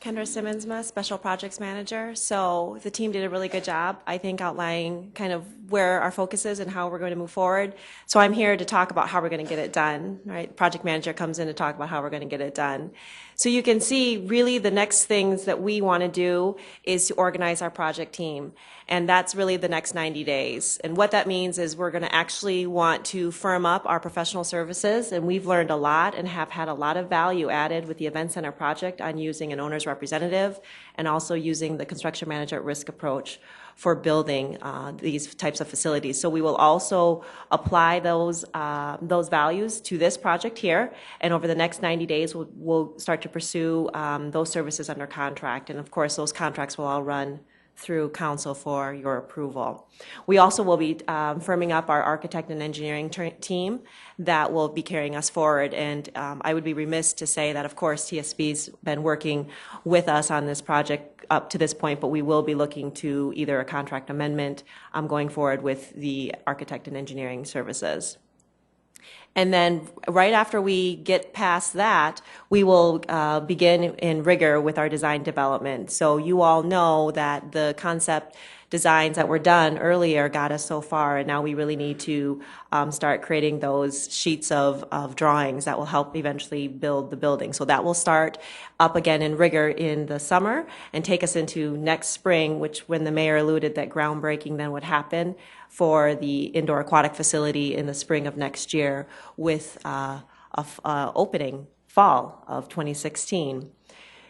Kendra Simmonsma, Special Projects Manager. So the team did a really good job, I think, outlining kind of where our focus is and how we're going to move forward. So I'm here to talk about how we're going to get it done, right? Project manager comes in to talk about how we're going to get it done. So you can see really the next things that we want to do is to organize our project team. And that's really the next 90 days. And what that means is we're going to actually want to firm up our professional services. And we've learned a lot and have had a lot of value added with the Event Center project on using an owner's representative and also using the construction manager at risk approach for building these types of facilities. So we will also apply those values to this project here, and over the next 90 days we'll start to pursue those services under contract, and of course those contracts will all run through council for your approval. We also will be firming up our architect and engineering team that will be carrying us forward, and I would be remiss to say that of course TSB's been working with us on this project up to this point, but we will be looking to either a contract amendment going forward with the architect and engineering services. And then right after we get past that, we will begin in rigor with our design development. So you all know that the concept designs that were done earlier got us so far, and now we really need to start creating those sheets of drawings that will help eventually build the building. So that will start up again in rigor in the summer and take us into next spring, which when the mayor alluded that groundbreaking then would happen for the indoor aquatic facility in the spring of next year with opening fall of 2016.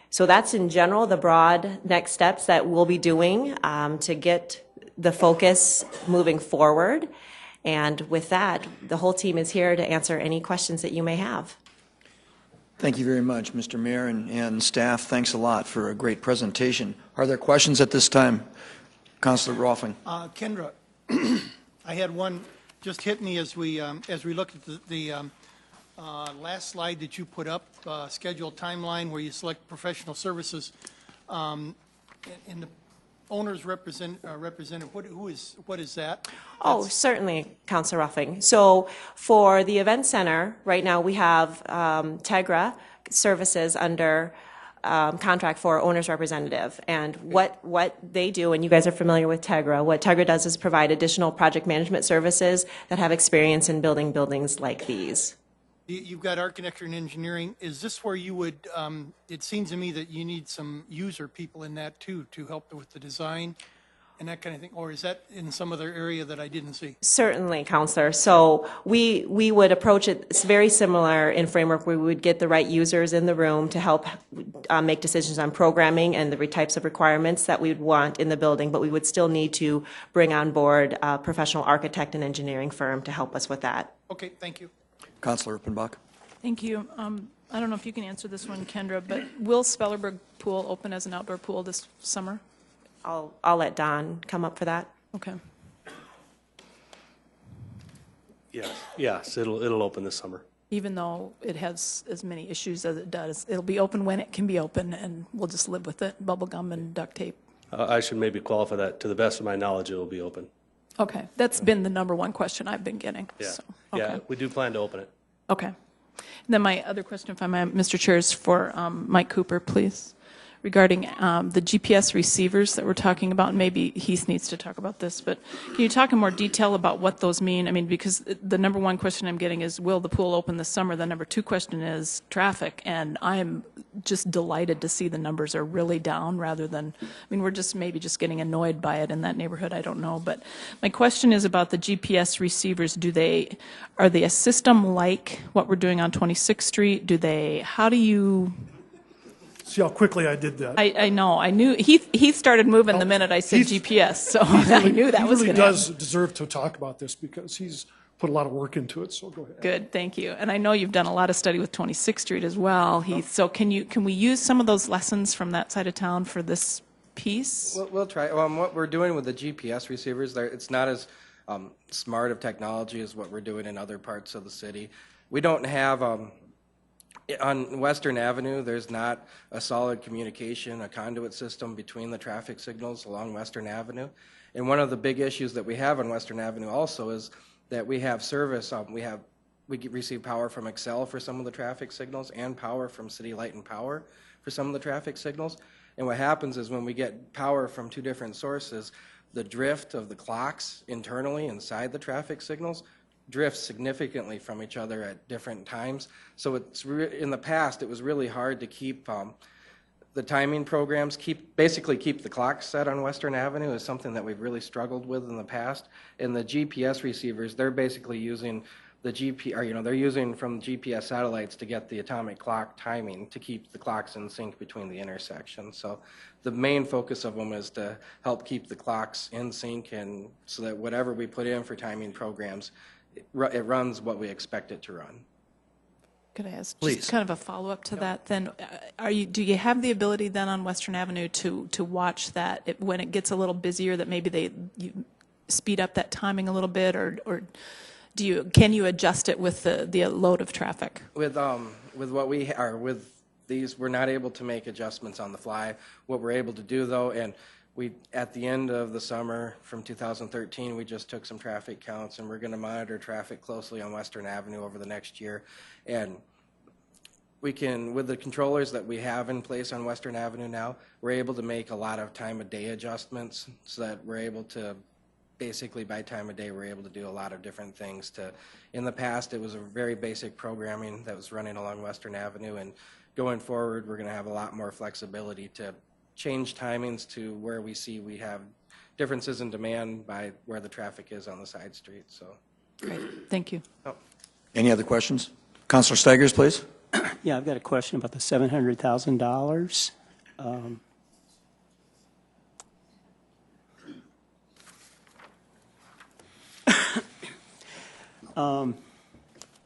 So that's in general the broad next steps that we'll be doing to get the focus moving forward. And with that, the whole team is here to answer any questions that you may have. Thank you very much, Mr. Mayor and staff. Thanks a lot for a great presentation. Are there questions at this time? Councilor Rolfing. Kendra, I had one just hit me as we look at the last slide that you put up, scheduled timeline where you select professional services, and the owner's representative, what is that? Oh, certainly, Councilor Ruffing. So for the event center, right now we have Tegra Services under contract for owner's representative. And what they do, and you guys are familiar with Tegra, what Tegra does is provide additional project management services that have experience in building buildings like these. You've got architecture and engineering. Is this where you would, it seems to me that you need some user people in that too, to help with the design and that kind of thing? Or is that in some other area that I didn't see? Certainly, Counselor. So we would approach it, it's very similar in framework where we would get the right users in the room to help make decisions on programming and the types of requirements that we would want in the building, but we would still need to bring on board a professional architect and engineering firm to help us with that. Okay, thank you. Councilor Uppenbach. Thank you. I don't know if you can answer this one, Kendra, but will Spellerberg Pool open as an outdoor pool this summer? I'll let Don come up for that. Okay. Yes, it'll open this summer. Even though it has as many issues as it does, it'll be open when it can be open, and we'll just live with it, bubble gum and duct tape. I should maybe qualify that. To the best of my knowledge, it'll be open. Okay, that's been the number one question I've been getting. Yeah, So, okay. yeah, we do plan to open it. Okay. And then my other question, if I may, Mr. Chair, is for Mike Cooper, please, regarding the GPS receivers that we're talking about. And maybe Heath needs to talk about this, but can you talk in more detail about what those mean? I mean, because the number one question I'm getting is, will the pool open this summer? The number two question is traffic, and I'm just delighted to see the numbers are really down rather than, I mean, we're just maybe just getting annoyed by it in that neighborhood, I don't know. But my question is about the GPS receivers. Are they a system like what we're doing on 26th Street? How do you... See how quickly I did that. I know. I knew he started moving the minute I said GPS, so I knew that was going to happen. He really does deserve to talk about this because he's put a lot of work into it, so go ahead. Good, thank you. And I know you've done a lot of study with 26th Street as well, Heath. So can we use some of those lessons from that side of town for this piece? We'll try. What we're doing with the GPS receivers, it's not as smart of technology as what we're doing in other parts of the city. We don't have... on Western Avenue, there's not a solid communication, a conduit system between the traffic signals along Western Avenue. And one of the big issues that we have on Western Avenue also is that we have service. We receive power from Excel for some of the traffic signals and power from City Light and Power for some of the traffic signals. And what happens is when we get power from two different sources, the drift of the clocks internally inside the traffic signals drift significantly from each other at different times. So in the past, it was really hard to keep the timing programs, basically keep the clock set on Western Avenue is something that we've really struggled with in the past. And the GPS receivers, they're basically using they're using from GPS satellites to get the atomic clock timing to keep the clocks in sync between the intersections. So the main focus of them is to help keep the clocks in sync, and so that whatever we put in for timing programs, it runs what we expect it to run. Could I ask Please. just kind of a follow-up to that then? Do you have the ability then on Western Avenue to watch that when it gets a little busier, that maybe you speed up that timing a little bit, or can you adjust it with the load of traffic? With what we are with these, we're not able to make adjustments on the fly. What we're able to do though, and at the end of the summer from 2013, we just took some traffic counts, and we're going to monitor traffic closely on Western Avenue over the next year. And we can, with the controllers that we have in place on Western Avenue now, we're able to make a lot of time of day adjustments so that we're able to, basically by time of day, we're able to do a lot of different things. In the past, it was a very basic programming that was running along Western Avenue, and going forward, we're going to have a lot more flexibility to change timings to where we have differences in demand by where the traffic is on the side streets. So, great, thank you. Oh. Any other questions? Councilor Stegers, please. Yeah, I've got a question about the $700,000.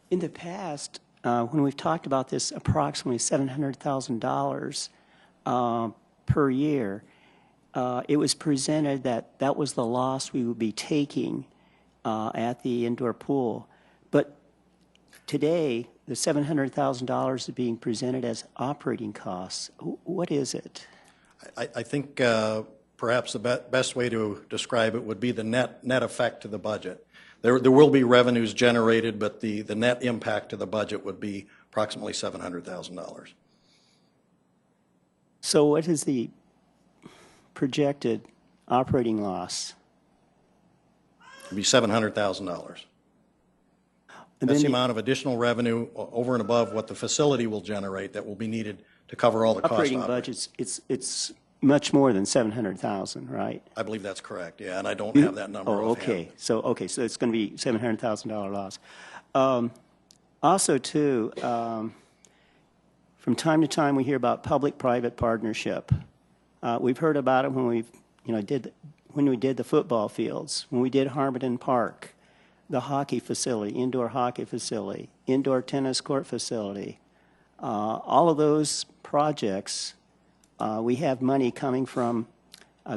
In the past, when we've talked about this approximately $700,000 per year, it was presented that was the loss we would be taking at the indoor pool. But today, the $700,000 is being presented as operating costs. What is it? I think perhaps the best way to describe it would be the net effect to the budget. There will be revenues generated, but the net impact to the budget would be approximately $700,000. So what is the projected operating loss? It would be $700,000. That's the amount of additional revenue over and above what the facility will generate that will be needed to cover all the costs. Operating budgets, it's much more than 700,000, right? I believe that's correct, yeah, and I don't have that number offhand. Okay, so it's going to be $700,000 loss. Also, too, from time to time we hear about public-private partnership. We've heard about it when when we did the football fields, when we did Harmon Park, the hockey facility, indoor hockey facility, indoor tennis court facility. All of those projects, we have money coming from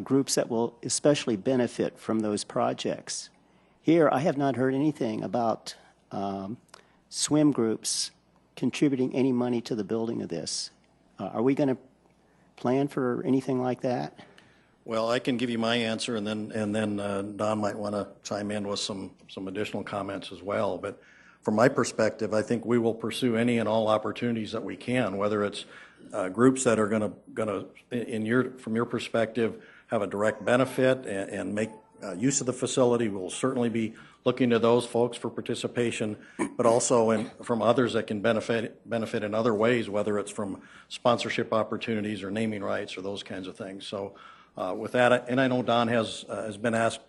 groups that will especially benefit from those projects. Here, I have not heard anything about swim groups contributing any money to the building of this. Are we going to plan for anything like that? Well, I can give you my answer, and then Don might want to chime in with some additional comments as well. But from my perspective, I think we will pursue any and all opportunities that we can, whether it's groups that are going to, from your perspective, have a direct benefit and make use of the facility. We'll certainly be looking to those folks for participation, but also from others that can benefit in other ways, whether it's from sponsorship opportunities or naming rights or those kinds of things. So with that, and I know Don has been asked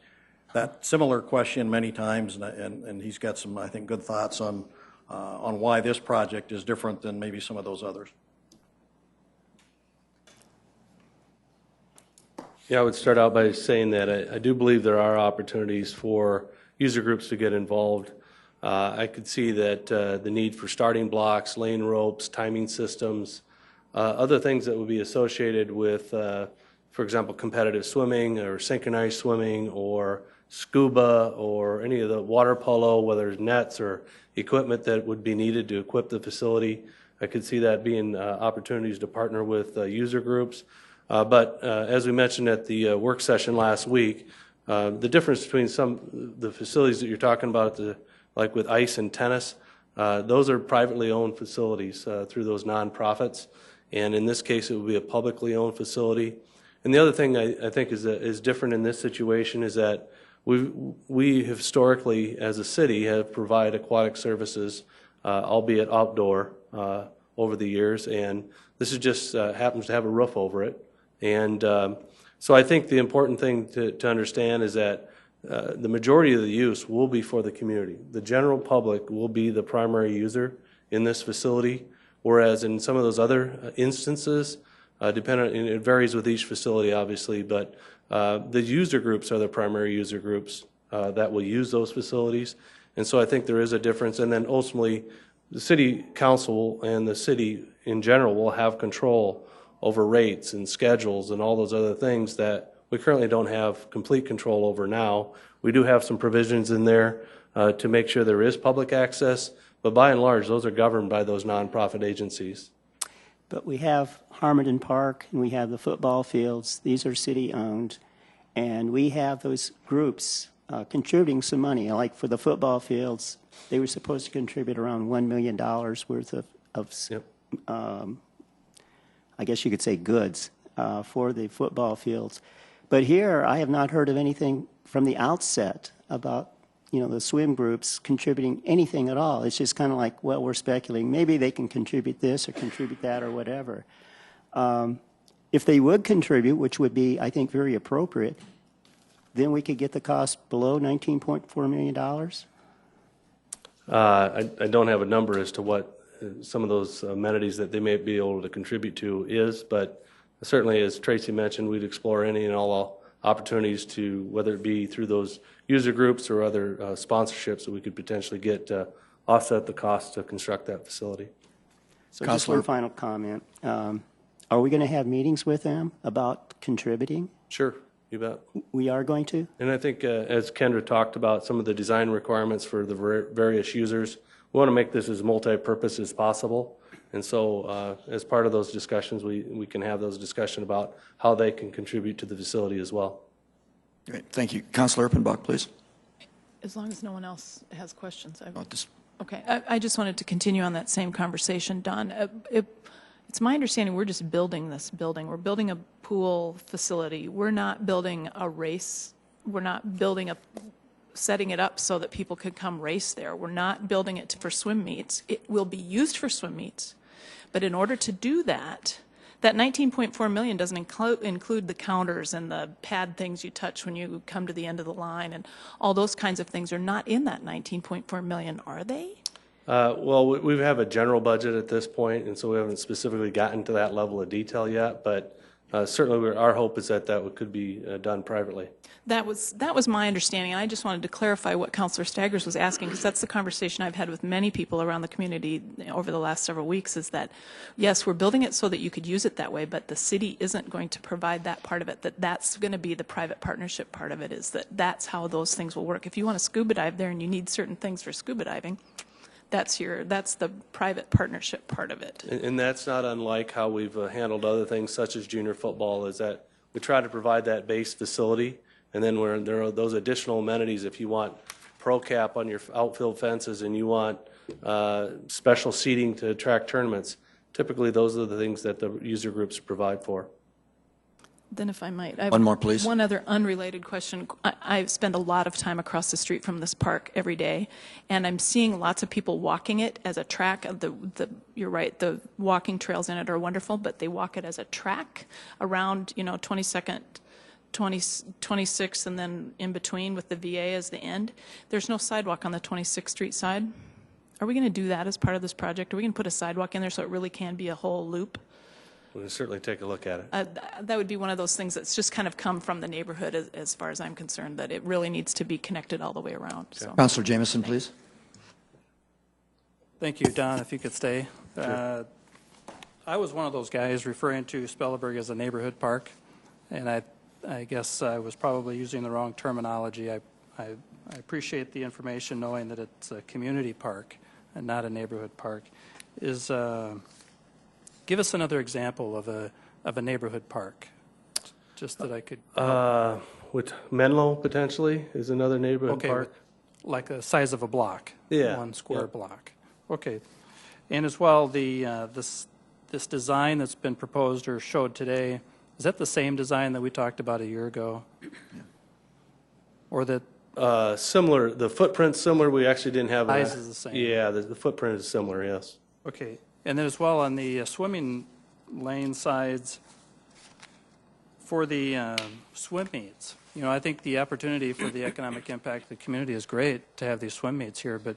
that similar question many times, and he's got some, I think, good thoughts on why this project is different than maybe some of those others. Yeah, I would start out by saying that I do believe there are opportunities for user groups to get involved. I could see that the need for starting blocks, lane ropes, timing systems, other things that would be associated with, for example, competitive swimming or synchronized swimming or scuba or any of the water polo, whether it's nets or equipment that would be needed to equip the facility. I could see that being opportunities to partner with user groups. But as we mentioned at the work session last week, the difference between the facilities that you're talking about, like with ice and tennis, those are privately owned facilities through those nonprofits. And in this case, it would be a publicly owned facility. And the other thing I think is different in this situation is that we historically, as a city, have provided aquatic services, albeit outdoor, over the years. And this is just happens to have a roof over it. And so I think the important thing to understand is that the majority of the use will be for the community. The general public will be the primary user in this facility, whereas in some of those other instances, and it varies with each facility obviously, but the user groups are the primary user groups that will use those facilities. And so I think there is a difference. And then ultimately, the city council and the city in general will have control over rates and schedules and all those other things that we currently don't have complete control over now. We do have some provisions in there to make sure there is public access, but by and large, those are governed by those nonprofit agencies. But we have Harmon Park and we have the football fields. These are city-owned, and we have those groups contributing some money. Like for the football fields, they were supposed to contribute around $1 million worth of I guess you could say goods for the football fields. But here, I have not heard of anything from the outset about, the swim groups contributing anything at all. It's just kind of like, well, we're speculating. Maybe they can contribute this or contribute that or whatever. If they would contribute, which would be, I think, very appropriate, then we could get the cost below $19.4 million? I don't have a number as to what some of those amenities that they may be able to contribute to is, but certainly, as Tracy mentioned, we'd explore any and all opportunities to, whether it be through those user groups or other sponsorships that we could potentially get to offset the cost to construct that facility. So just one final comment. Are we going to have meetings with them about contributing? Sure, you bet. We are going to? And I think as Kendra talked about some of the design requirements for the various users, we want to make this as multi-purpose as possible. And so as part of those discussions, we can have those discussions about how they can contribute to the facility as well. Great, thank you. Councilor Erpenbach, please. As long as no one else has questions. This Okay, I just wanted to continue on that same conversation, Don. It's my understanding we're just building this building. We're building a pool facility. We're not building a race. We're not building setting it up so that people could come race there. We're not building it for swim meets. It will be used for swim meets. But in order to do that, that $19.4 million doesn't include the counters and the pad things you touch when you come to the end of the line, and all those kinds of things are not in that $19.4 million, are they? Well, we have a general budget at this point, and so we haven't specifically gotten to that level of detail yet, but certainly our hope is that could be done privately. That was my understanding, and I just wanted to clarify what Councilor Staggers was asking, because that's the conversation I've had with many people around the community over the last several weeks, is that, yes, we're building it so that you could use it that way, but the city isn't going to provide that part of it, that's going to be the private partnership part of it, is that's how those things will work. If you want to scuba dive there and you need certain things for scuba diving, that's the private partnership part of it. And that's not unlike how we've handled other things such as junior football, is that we try to provide that base facility, and then where there are those additional amenities, if you want pro cap on your outfield fences and you want special seating to attract tournaments, typically those are the things that the user groups provide for. Then if I might. I have one more, please. One other unrelated question. I spend a lot of time across the street from this park every day, and I'm seeing lots of people walking it as a track. You're right, the walking trails in it are wonderful, but they walk it as a track around, 22nd, 26th, and then in between with the VA as the end. There's no sidewalk on the 26th Street side. Are we going to do that as part of this project? Are we going to put a sidewalk in there so it really can be a whole loop? We'll certainly take a look at it. That would be one of those things that's just kind of come from the neighborhood as far as I'm concerned, that it really needs to be connected all the way around. So. Councilor Jameson, please. Thank you, Don, if you could stay. Sure. I was one of those guys referring to Spelleberg as a neighborhood park, and I guess I was probably using the wrong terminology. I appreciate the information knowing that it's a community park and not a neighborhood park. Give us another example of a neighborhood park, just that I could. With Menlo potentially is another neighborhood park. Like the size of a block. Yeah. 1 square block. Okay, and as well this design that's been proposed or showed today, is that the same design that we talked about a year ago? Yeah. Or that? Similar. The footprint's similar. We actually didn't have. Size is the same. Yeah, the footprint is similar. Yes. Okay. And then as well on the swimming lane sides for the swim meets, I think the opportunity for the economic impact of the community is great to have these swim meets here, but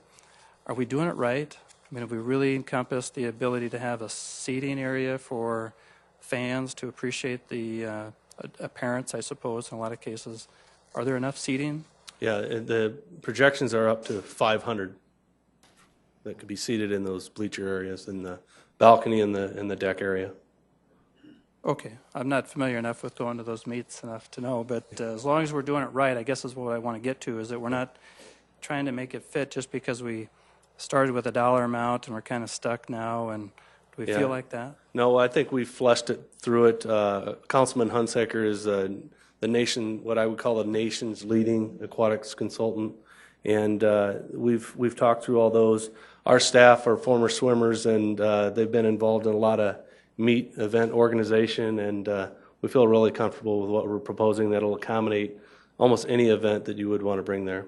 are we doing it right? I mean, have we really encompassed the ability to have a seating area for fans to appreciate the parents, I suppose, in a lot of cases? Are there enough seating? Yeah, the projections are up to 500. That could be seated in those bleacher areas, in the balcony and the deck area. Okay, I'm not familiar enough with going to those meets enough to know, but as long as we're doing it right, I guess is what I want to get to, is that we're not trying to make it fit just because we started with a dollar amount and we're kind of stuck now, and do we feel like that? No, I think we've fleshed it through it. Councilman Hunsaker is what I would call the nation's leading aquatics consultant. And we've talked through all those. Our staff are former swimmers, and they've been involved in a lot of meet event organization, and we feel really comfortable with what we're proposing that'll accommodate almost any event that you would want to bring there.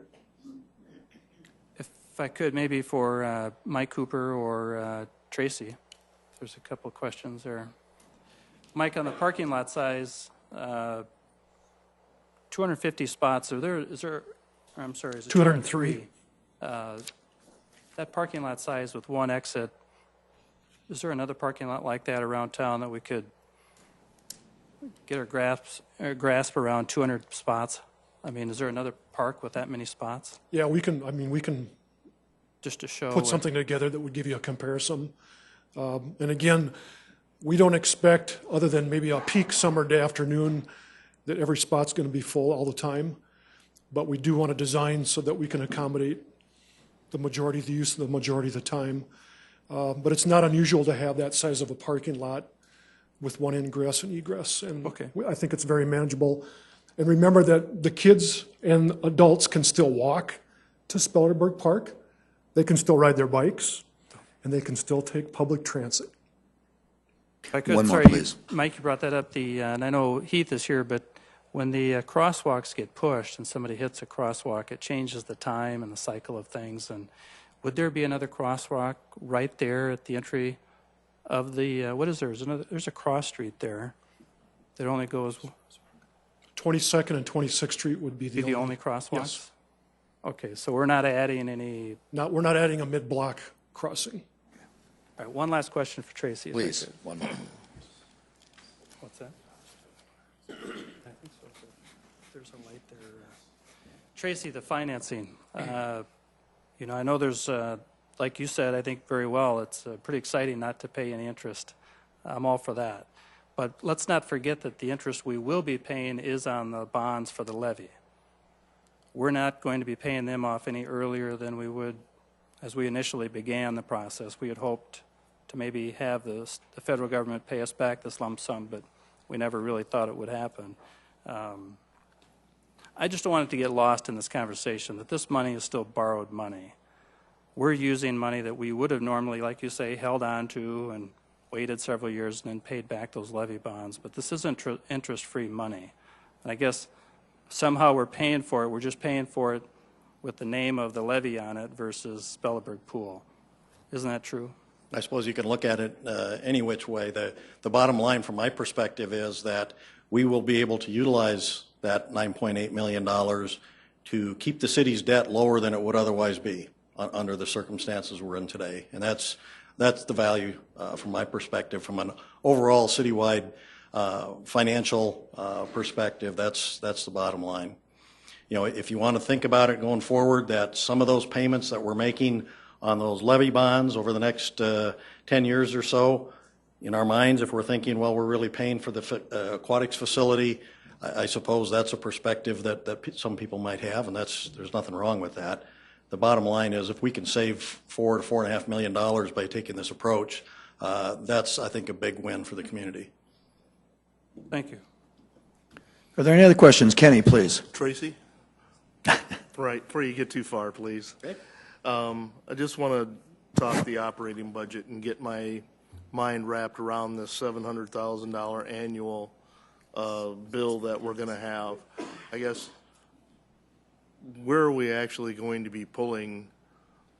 If I could, maybe for Mike Cooper or Tracy, there's a couple of questions there. Mike, on the parking lot size, 250 spots, is there I'm sorry, is it 203? That parking lot size with one exit, is there another parking lot like that around town that we could get our grasp around 200 spots? I mean, is there another park with that many spots? Yeah, we can just to show put something together that would give you a comparison. And again, we don't expect, other than maybe a peak summer day afternoon, that every spot's going to be full all the time. But we do want to design so that we can accommodate the majority of the use the majority of the time. But it's not unusual to have that size of a parking lot with one ingress and egress. And I think it's very manageable. And remember that the kids and adults can still walk to Spellerberg Park. They can still ride their bikes, and they can still take public transit. If I could, One more, sorry, please. Mike, you brought that up, and I know Heath is here, but when the crosswalks get pushed and somebody hits a crosswalk, it changes the time and the cycle of things. And would there be another crosswalk right there at the entry of the, what is there? There's a cross street there that only goes... 22nd and 26th Street would be the only crosswalks? Yes. Okay, so we're not adding any... We're not adding a mid-block crossing. All right, one last question for Tracy. Please, one more. What's that? I think so. There's a light there. Tracy, the financing. You know, I know there's, like you said, I think very well, it's pretty exciting not to pay any interest. I'm all for that. But let's not forget that the interest we will be paying is on the bonds for the levy. We're not going to be paying them off any earlier than we would as we initially began the process. We had hoped to maybe have the federal government pay us back this lump sum, but we never really thought it would happen. I just don't want it to get lost in this conversation that this money is still borrowed money. We're using money that we would have normally, like you say, held on to and waited several years and then paid back those levy bonds, but this isn't interest-free money. And I guess somehow we're paying for it. We're just paying for it with the name of the levy on it versus Spellerberg Pool. Isn't that true? I suppose you can look at it any which way. The bottom line from my perspective is that we will be able to utilize that $9.8 million to keep the city's debt lower than it would otherwise be under the circumstances we're in today. And that's the value from my perspective. From an overall citywide financial perspective, that's the bottom line. You know, if you want to think about it going forward, that some of those payments that we're making on those levy bonds over the next 10 years or so, in our minds, if we're thinking, well, we're really paying for the aquatics facility, I suppose that's a perspective that some people might have, and there's nothing wrong with that. The bottom line is if we can save $4 to $4.5 million by taking this approach, that's, I think, a big win for the community. Thank you. Are there any other questions? Kenny, please. Tracy? Right, before you get too far, please. Okay. I just want to talk the operating budget and get my mind wrapped around this $700,000 annual bill that we're going to have. I guess, where are we actually going to be pulling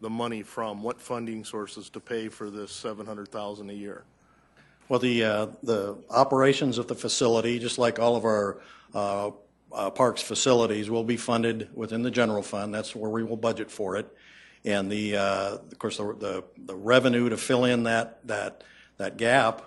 the money from? What funding sources to pay for this $700,000 a year? Well, the operations of the facility, just like all of our parks facilities, will be funded within the general fund. That's where we will budget for it. And of course, the revenue to fill in that gap,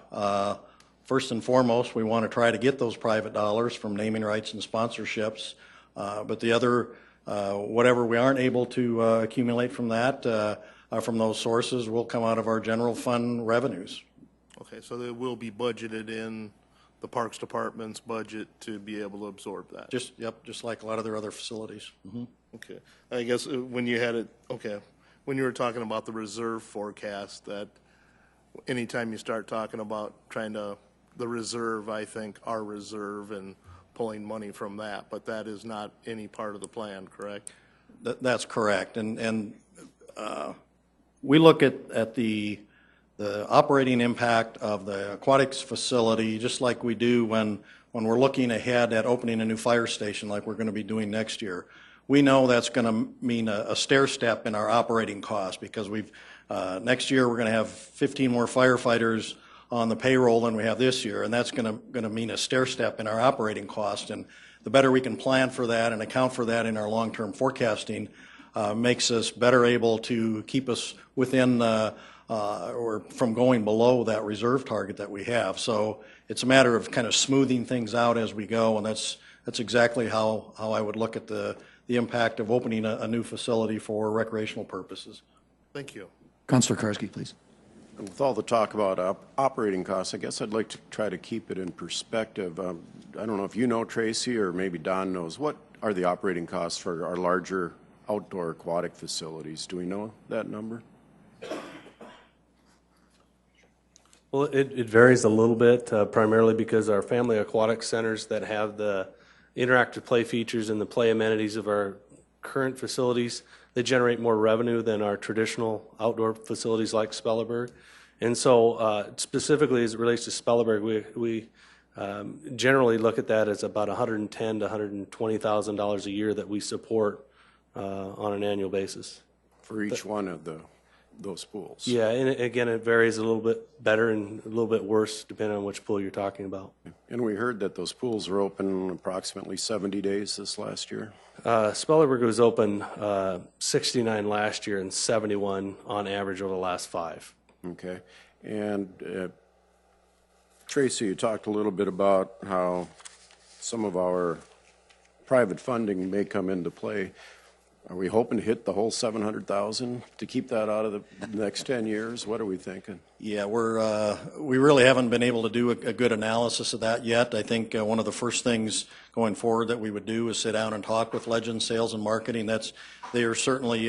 first and foremost, we want to try to get those private dollars from naming rights and sponsorships. But the other, whatever we aren't able to accumulate from that, from those sources, will come out of our general fund revenues. Okay, so they will be budgeted in the Parks Department's budget to be able to absorb that? Just like a lot of their other facilities. Mm-hmm. Okay. I guess when you had it, when you were talking about the reserve forecast, that anytime you start talking about the reserve, I think our reserve and pulling money from that, but that is not any part of the plan, correct? That's correct. And we look at the operating impact of the aquatics facility just like we do when we're looking ahead at opening a new fire station like we're going to be doing next year. We know that's going to mean a stair step in our operating costs because next year we're going to have 15 more firefighters on the payroll than we have this year, and that's going to mean a stair step in our operating cost. And the better we can plan for that and account for that in our long-term forecasting makes us better able to keep us within or from going below that reserve target that we have. So it's a matter of kind of smoothing things out as we go, and that's exactly how I would look at the impact of opening a new facility for recreational purposes. Thank you. Councilor Karski, please. With all the talk about operating costs, I guess I'd like to try to keep it in perspective. I don't know if you know, Tracy, or maybe Don knows, what are the operating costs for our larger outdoor aquatic facilities. Do we know that number? Well, it varies a little bit, primarily because our family aquatic centers that have the interactive play features and the play amenities of our current facilities, they generate more revenue than our traditional outdoor facilities like Spelleberg. And so specifically as it relates to Spelleberg, we generally look at that as about $110,000 to $120,000 a year that we support on an annual basis. For each one of those pools? Yeah, and again, it varies a little bit better and a little bit worse depending on which pool you're talking about. And we heard that those pools were open approximately 70 days this last year? Spelleberg was open 69 last year and 71 on average over the last 5. Okay. And Tracy, you talked a little bit about how some of our private funding may come into play. Are we hoping to hit the whole $700,000 to keep that out of the next 10 years? What are we thinking? Yeah, we really haven't been able to do a good analysis of that yet. I think one of the first things going forward that we would do is sit down and talk with Legend Sales and Marketing. They are certainly,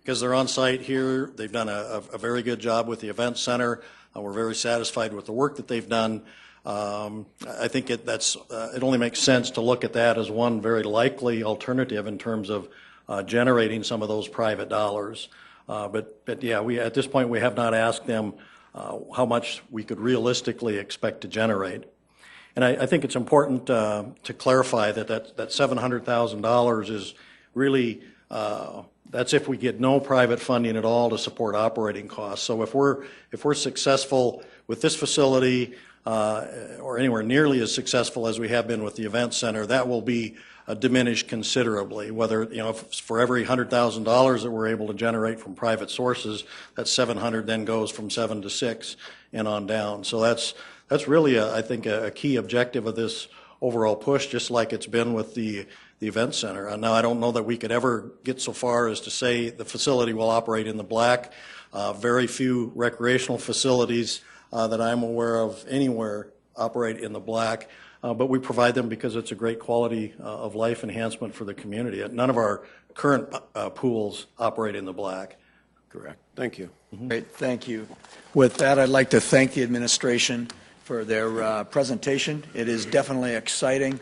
because they're on site here, they've done a very good job with the event center. We're very satisfied with the work that they've done. I think it only makes sense to look at that as one very likely alternative in terms of generating some of those private dollars. But yeah, at this point we have not asked them how much we could realistically expect to generate. And I think it's important to clarify that $700,000 is really, that's if we get no private funding at all to support operating costs. So if we're successful with this facility, or anywhere nearly as successful as we have been with the event center, that will be diminished considerably. Whether, if for every $100,000 that we're able to generate from private sources, that 700 then goes from 7 to 6 and on down. So that's really, I think, a key objective of this overall push, just like it's been with the event center. Now, I don't know that we could ever get so far as to say the facility will operate in the black. Very few recreational facilities that I'm aware of anywhere operate in the black. But we provide them because it's a great quality of life enhancement for the community. None of our current pools operate in the black. Correct. Thank you. Great, thank you. With that, I'd like to thank the administration for their presentation. It is definitely exciting,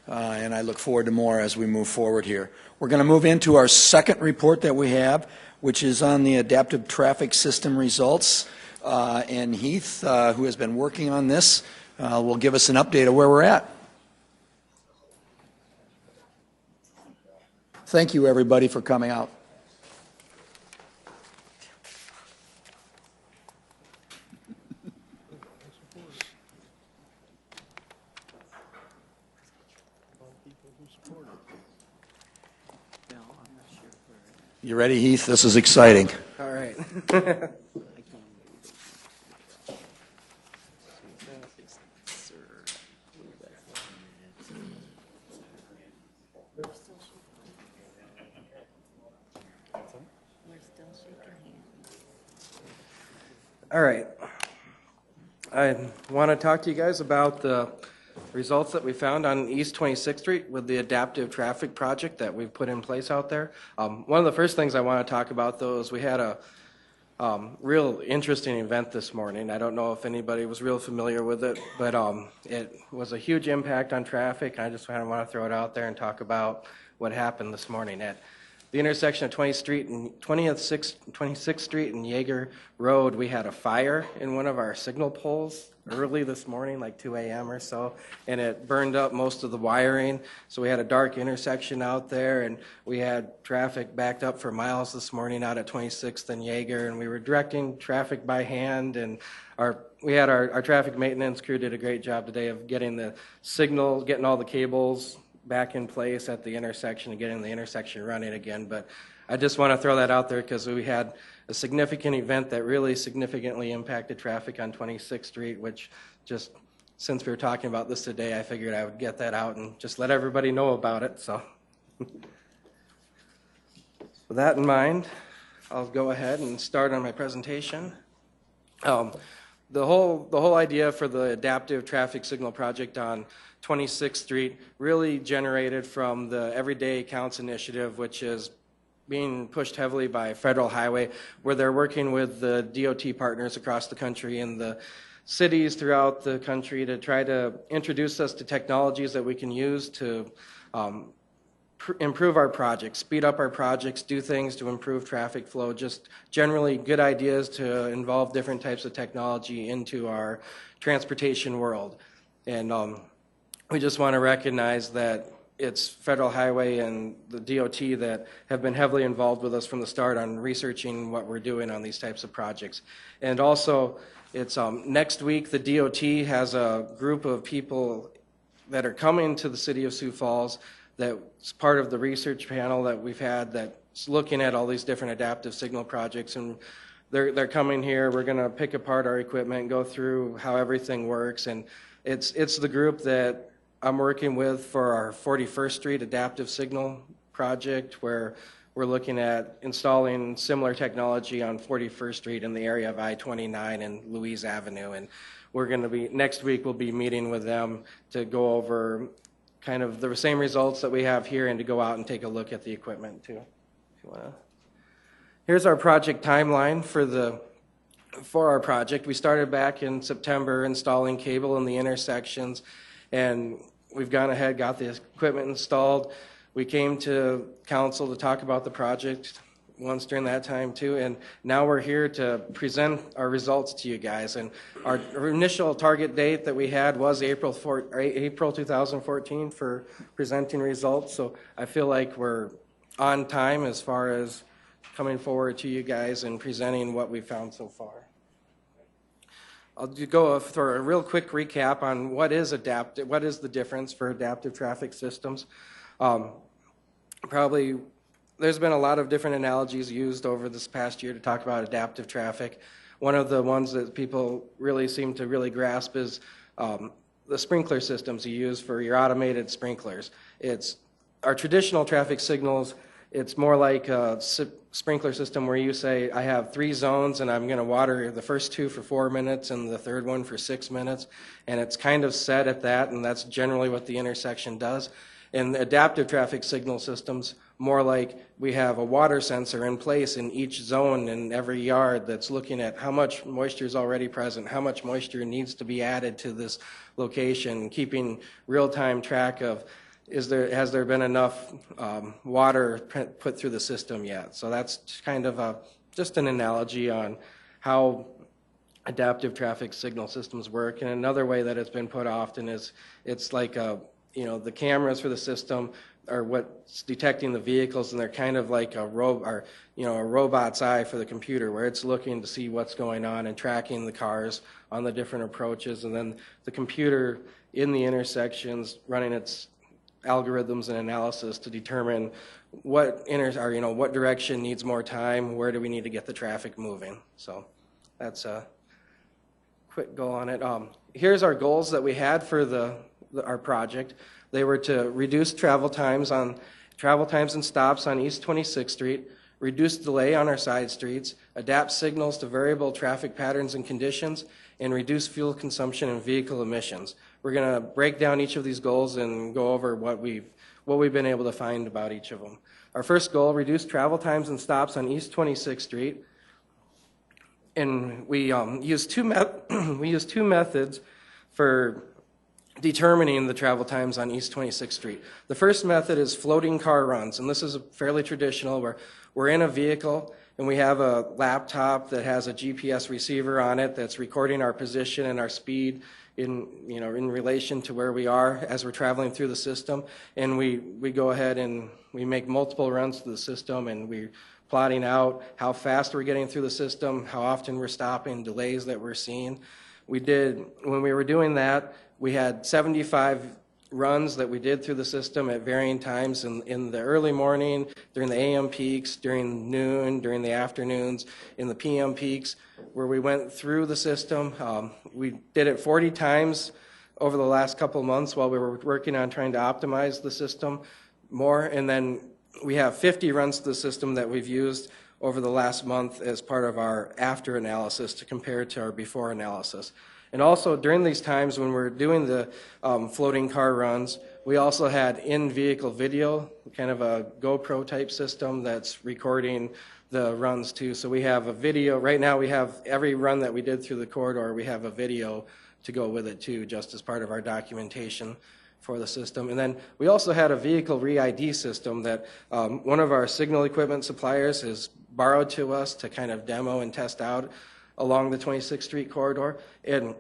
and I look forward to more as we move forward here. We're going to move into our second report that we have, which is on the adaptive traffic system results. And Heath, who has been working on this, will give us an update of where we're at. Thank you, everybody, for coming out. You ready, Heath? This is exciting. All right. All right. I want to talk to you guys about the results that we found on East 26th Street with the adaptive traffic project that we've put in place out there. One of the first things I want to talk about, though, is we had a real interesting event this morning. I don't know if anybody was real familiar with it, but it was a huge impact on traffic. I just kind of want to throw it out there and talk about what happened this morning at the intersection of 26th Street and Yeager Road. We had a fire in one of our signal poles early this morning, like 2 a.m. or so, and it burned up most of the wiring. So we had a dark intersection out there, and we had traffic backed up for miles this morning out at 26th and Yeager, and we were directing traffic by hand, and our traffic maintenance crew did a great job today of getting the signal, getting all the cables back in place at the intersection and getting the intersection running again. But I just want to throw that out there because we had a significant event that really significantly impacted traffic on 26th Street, which just, since we were talking about this today, I figured I would get that out and just let everybody know about it. So with that in mind, I'll go ahead and start on my presentation. The whole idea for the adaptive traffic signal project on 26th Street really generated from the Everyday Counts initiative, which is being pushed heavily by Federal Highway, where they're working with the DOT partners across the country and the cities throughout the country to try to introduce us to technologies that we can use to improve our projects, speed up our projects, do things to improve traffic flow, just generally good ideas to involve different types of technology into our transportation world. And we just want to recognize that it's Federal Highway and the DOT that have been heavily involved with us from the start on researching what we're doing on these types of projects. And also, it's next week the DOT has a group of people that are coming to the city of Sioux Falls that's part of the research panel that we've had that's looking at all these different adaptive signal projects. And they're coming here. We're going to pick apart our equipment, go through how everything works. And it's the group that I'm working with for our 41st Street adaptive signal project, where we're looking at installing similar technology on 41st Street in the area of I-29 and Louise Avenue. And we're going to be, next week we'll be meeting with them to go over kind of the same results that we have here and to go out and take a look at the equipment too. If you wanna. Here's our project timeline for our project. We started back in September installing cable in the intersections, and we've gone ahead, got the equipment installed. We came to council to talk about the project once during that time too, and now we're here to present our results to you guys. And our initial target date that we had was April 2014 for presenting results, so I feel like we're on time as far as coming forward to you guys and presenting what we've found so far. I'll go for a real quick recap on what is the difference for adaptive traffic systems. Probably there's been a lot of different analogies used over this past year to talk about adaptive traffic. One of the ones that people really seem to really grasp is the sprinkler systems you use for your automated sprinklers. It's our traditional traffic signals. It's more like a sprinkler system where you say, I have 3 zones and I'm going to water the first 2 for 4 minutes and the third one for 6 minutes. And it's kind of set at that, and that's generally what the intersection does. In adaptive traffic signal systems, more like we have a water sensor in place in each zone in every yard that's looking at how much moisture is already present, how much moisture needs to be added to this location, keeping real-time track of has there been enough water put through the system yet. So that's kind of just an analogy on how adaptive traffic signal systems work. And another way that it's been put often is it's like the cameras for the system are what's detecting the vehicles, and they're kind of like a robot's eye for the computer, where it's looking to see what's going on and tracking the cars on the different approaches, and then the computer in the intersections running its algorithms and analysis to determine what direction needs more time, where do we need to get the traffic moving. So that's a quick go on it. Here's our goals that we had for our project. They were to reduce travel times and stops on East 26th Street, reduce delay on our side streets, adapt signals to variable traffic patterns and conditions, and reduce fuel consumption and vehicle emissions. We're going to break down each of these goals and go over what we've been able to find about each of them. Our first goal, reduce travel times and stops on East 26th Street. And we use two methods for determining the travel times on East 26th Street. The first method is floating car runs, and this is fairly traditional, where we're in a vehicle and we have a laptop that has a GPS receiver on it that's recording our position and our speed in relation to where we are as we're traveling through the system. And we go ahead and we make multiple runs through the system, and we're plotting out how fast we're getting through the system, how often we're stopping, delays that we're seeing. When we were doing that, we had 75 runs that we did through the system at varying times in the early morning, during the AM peaks, during noon, during the afternoons, in the PM peaks, where we went through the system. We did it 40 times over the last couple of months while we were working on trying to optimize the system more. And then we have 50 runs to the system that we've used over the last month as part of our after analysis to compare to our before analysis. And also during these times when we're doing the floating car runs, We also had in-vehicle video, kind of a GoPro type system that's recording the runs too. So we have a video, right now we have every run that we did through the corridor, we have a video to go with it too, just as part of our documentation for the system. And then we also had a vehicle re-ID system that one of our signal equipment suppliers has borrowed to us to kind of demo and test out along the 26th Street corridor. And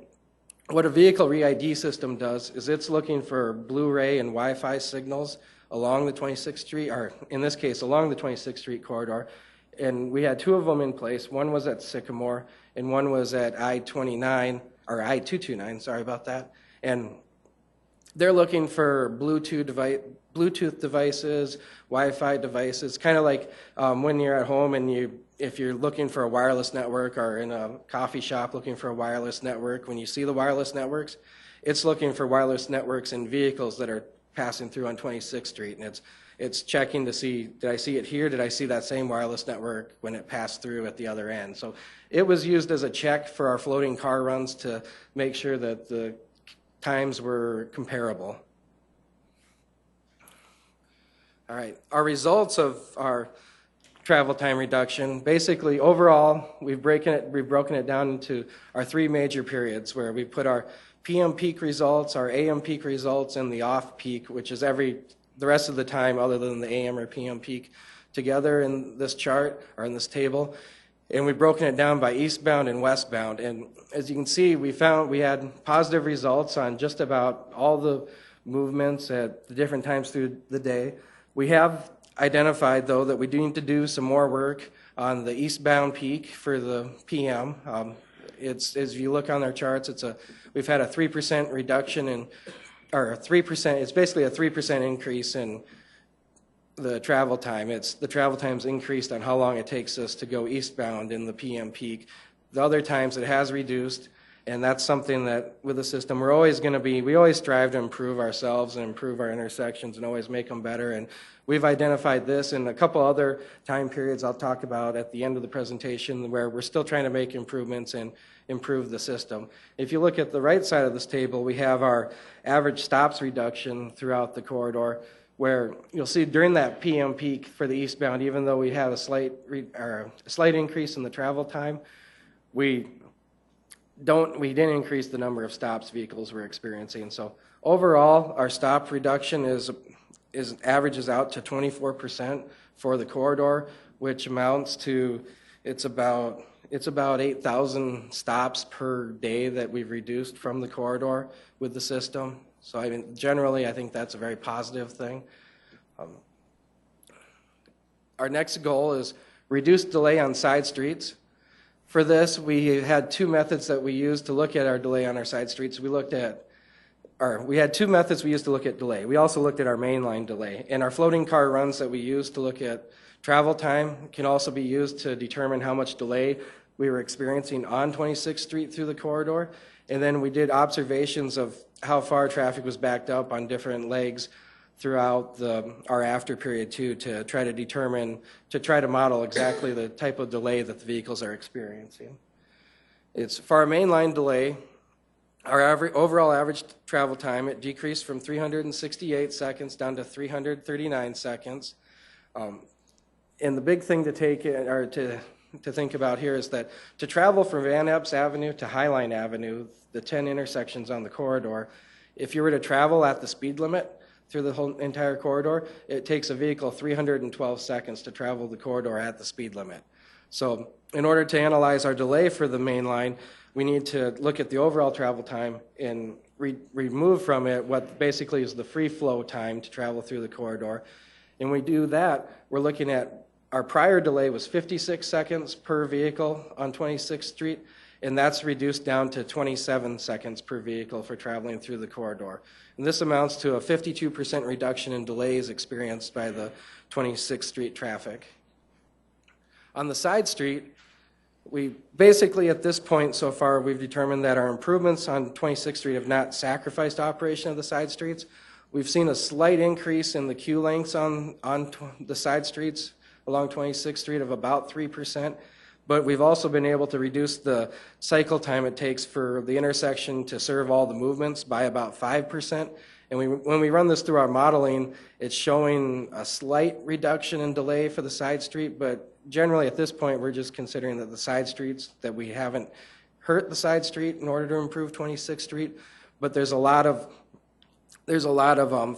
what a vehicle re-ID system does is it's looking for Blu-ray and Wi-Fi signals along the 26th Street, or in this case, along the 26th Street corridor. And we had two of them in place. One was at Sycamore, and one was at I-29, or I-229, sorry about that. And they're looking for Bluetooth devices, Wi-Fi devices, kind of like when you're at home and if you're looking for a wireless network or in a coffee shop looking for a wireless network, when you see the wireless networks, it's looking for wireless networks in vehicles that are passing through on 26th Street. And it's checking to see, did I see it here? Did I see that same wireless network when it passed through at the other end? So it was used as a check for our floating car runs to make sure that the times were comparable. All right, our results of our travel time reduction, basically overall, we've broken it down into our three major periods where we put our PM peak results, our AM peak results, and the off peak, which is the rest of the time other than the AM or PM peak, together in this chart or in this table. And we've broken it down by eastbound and westbound. And as you can see, we found we had positive results on just about all the movements at the different times through the day. We have identified, though, that we do need to do some more work on the eastbound peak for the PM. As you look on their charts, we've had a 3% reduction it's basically a 3% increase in the travel time. The travel time's increased on how long it takes us to go eastbound in the PM peak. The other times it has reduced, and that's something that with the system we always strive to improve ourselves and improve our intersections and always make them better. And we've identified this and a couple other time periods I'll talk about at the end of the presentation where we're still trying to make improvements and improve the system. If you look at the right side of this table, we have our average stops reduction throughout the corridor, where you'll see during that PM peak for the eastbound, even though we had a slight increase in the travel time, we didn't increase the number of stops vehicles were experiencing. So overall, our stop reduction averages out to 24% for the corridor, which amounts to it's about 8,000 stops per day that we've reduced from the corridor with the system. So I mean, generally, I think that's a very positive thing. Our next goal is reduce delay on side streets. For this, we had two methods that we used to look at our delay on our side streets. We had two methods we used to look at delay. We also looked at our mainline delay. And our floating car runs that we used to look at travel time can also be used to determine how much delay we were experiencing on 26th Street through the corridor. And then we did observations of how far traffic was backed up on different legs throughout our after period too, to try to model exactly the type of delay that the vehicles are experiencing. For our mainline delay, our overall average travel time, it decreased from 368 seconds down to 339 seconds. And the big thing to think about here is that to travel from Van Epps Avenue to Highline Avenue, the 10 intersections on the corridor, if you were to travel at the speed limit through the whole entire corridor, it takes a vehicle 312 seconds to travel the corridor at the speed limit. So in order to analyze our delay for the main line, we need to look at the overall travel time and remove from it what basically is the free flow time to travel through the corridor. And we do that, we're looking at our prior delay was 56 seconds per vehicle on 26th Street, and that's reduced down to 27 seconds per vehicle for traveling through the corridor. And this amounts to a 52% reduction in delays experienced by the 26th Street traffic. On the side street, we basically at this point so far, we've determined that our improvements on 26th Street have not sacrificed operation of the side streets. We've seen a slight increase in the queue lengths on the side streets along 26th Street of about 3%, but we've also been able to reduce the cycle time it takes for the intersection to serve all the movements by about 5%, And when we run this through our modeling, it's showing a slight reduction in delay for the side street, but generally at this point, we're just considering that the side streets, that we haven't hurt the side street in order to improve 26th Street, but there's a lot of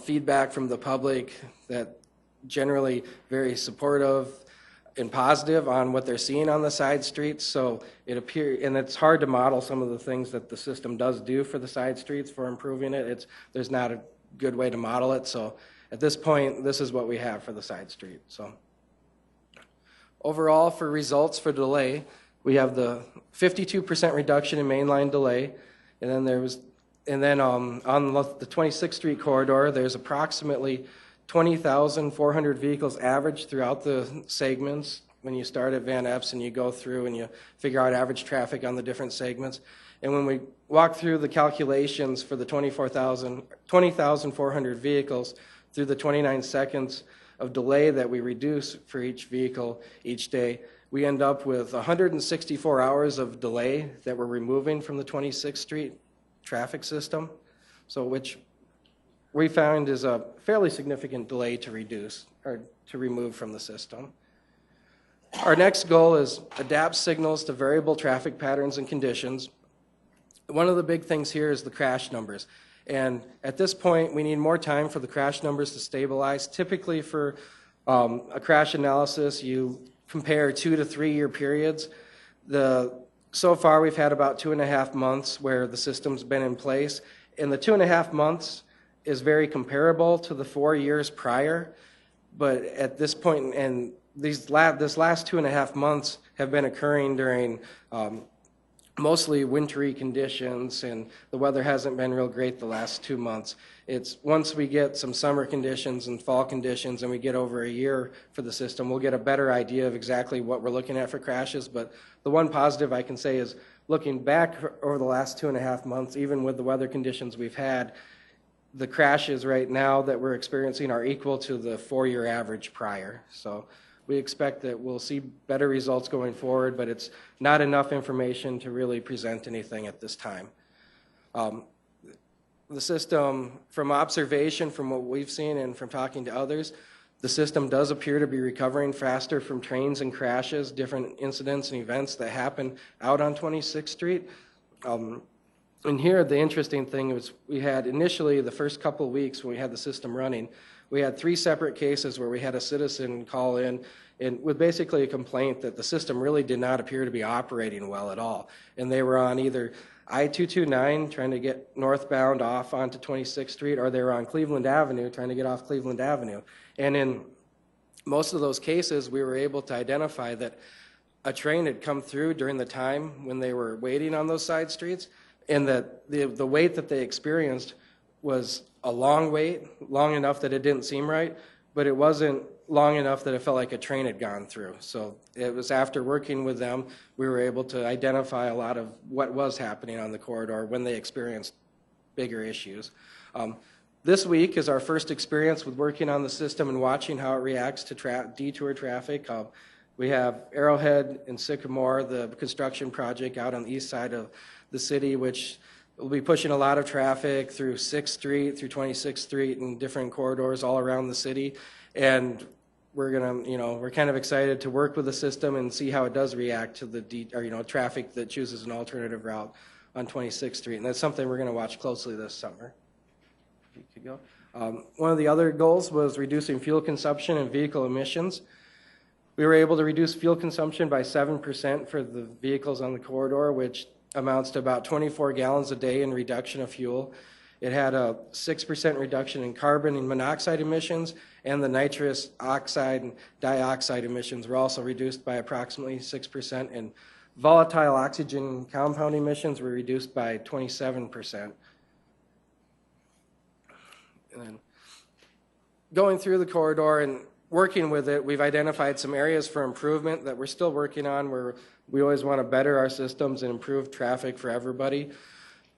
feedback from the public that generally very supportive and positive on what they're seeing on the side streets. So it appears, and it's hard to model some of the things that the system does do for the side streets for improving it. There's not a good way to model it. So at this point, this is what we have for the side street. So overall, for results for delay, we have the 52% reduction in mainline delay, and then on the 26th Street corridor, there's approximately 20,400 vehicles average throughout the segments when you start at Van Epps and you go through and you figure out average traffic on the different segments. And when we walk through the calculations for the 20,400 vehicles through the 29 seconds of delay that we reduce for each vehicle each day, we end up with 164 hours of delay that we're removing from the 26th Street traffic system, so which we found is a fairly significant delay to reduce or to remove from the system. Our next goal is adapt signals to variable traffic patterns and conditions. One of the big things here is the crash numbers. And at this point, we need more time for the crash numbers to stabilize. Typically for a crash analysis, you compare 2 to 3 year periods. So far, we've had about 2.5 months where the system's been in place. And the 2.5 months is very comparable to the 4 years prior. But at this point, and this last 2.5 months have been occurring during mostly wintry conditions, and the weather hasn't been real great the last 2 months. It's once we get some summer conditions and fall conditions and we get over a year for the system, we'll get a better idea of exactly what we're looking at for crashes. But the one positive I can say is looking back over the last 2.5 months, even with the weather conditions we've had, the crashes right now that we're experiencing are equal to the 4-year average prior. So we expect that we'll see better results going forward, but it's not enough information to really present anything at this time. The system, from observation, from what we've seen and from talking to others, the system does appear to be recovering faster from trains and crashes, different incidents and events that happen out on 26th Street. And here, the interesting thing was we had initially the first couple of weeks when we had the system running, we had 3 separate cases where we had a citizen call in and with basically a complaint that the system really did not appear to be operating well at all. And they were on either I-229 trying to get northbound off onto 26th Street, or they were on Cleveland Avenue trying to get off Cleveland Avenue. And in most of those cases, we were able to identify that a train had come through during the time when they were waiting on those side streets, and that the wait that they experienced was a long wait, long enough that it didn't seem right, but it wasn't long enough that it felt like a train had gone through. So it was after working with them, we were able to identify a lot of what was happening on the corridor when they experienced bigger issues. This week is our first experience with working on the system and watching how it reacts to detour traffic. We have Arrowhead and Sycamore, the construction project out on the east side of the city, which will be pushing a lot of traffic through 6th Street, through 26th Street, and different corridors all around the city. And we're we're kind of excited to work with the system and see how it does react to the traffic that chooses an alternative route on 26th Street. And that's something we're going to watch closely this summer. If you could go. One of the other goals was reducing fuel consumption and vehicle emissions. We were able to reduce fuel consumption by 7% for the vehicles on the corridor, which amounts to about 24 gallons a day in reduction of fuel. It had a 6% reduction in carbon and monoxide emissions, and the nitrous oxide and dioxide emissions were also reduced by approximately 6%, and volatile oxygen compound emissions were reduced by 27%. And then going through the corridor and working with it, we've identified some areas for improvement that we're still working on, where we always want to better our systems and improve traffic for everybody.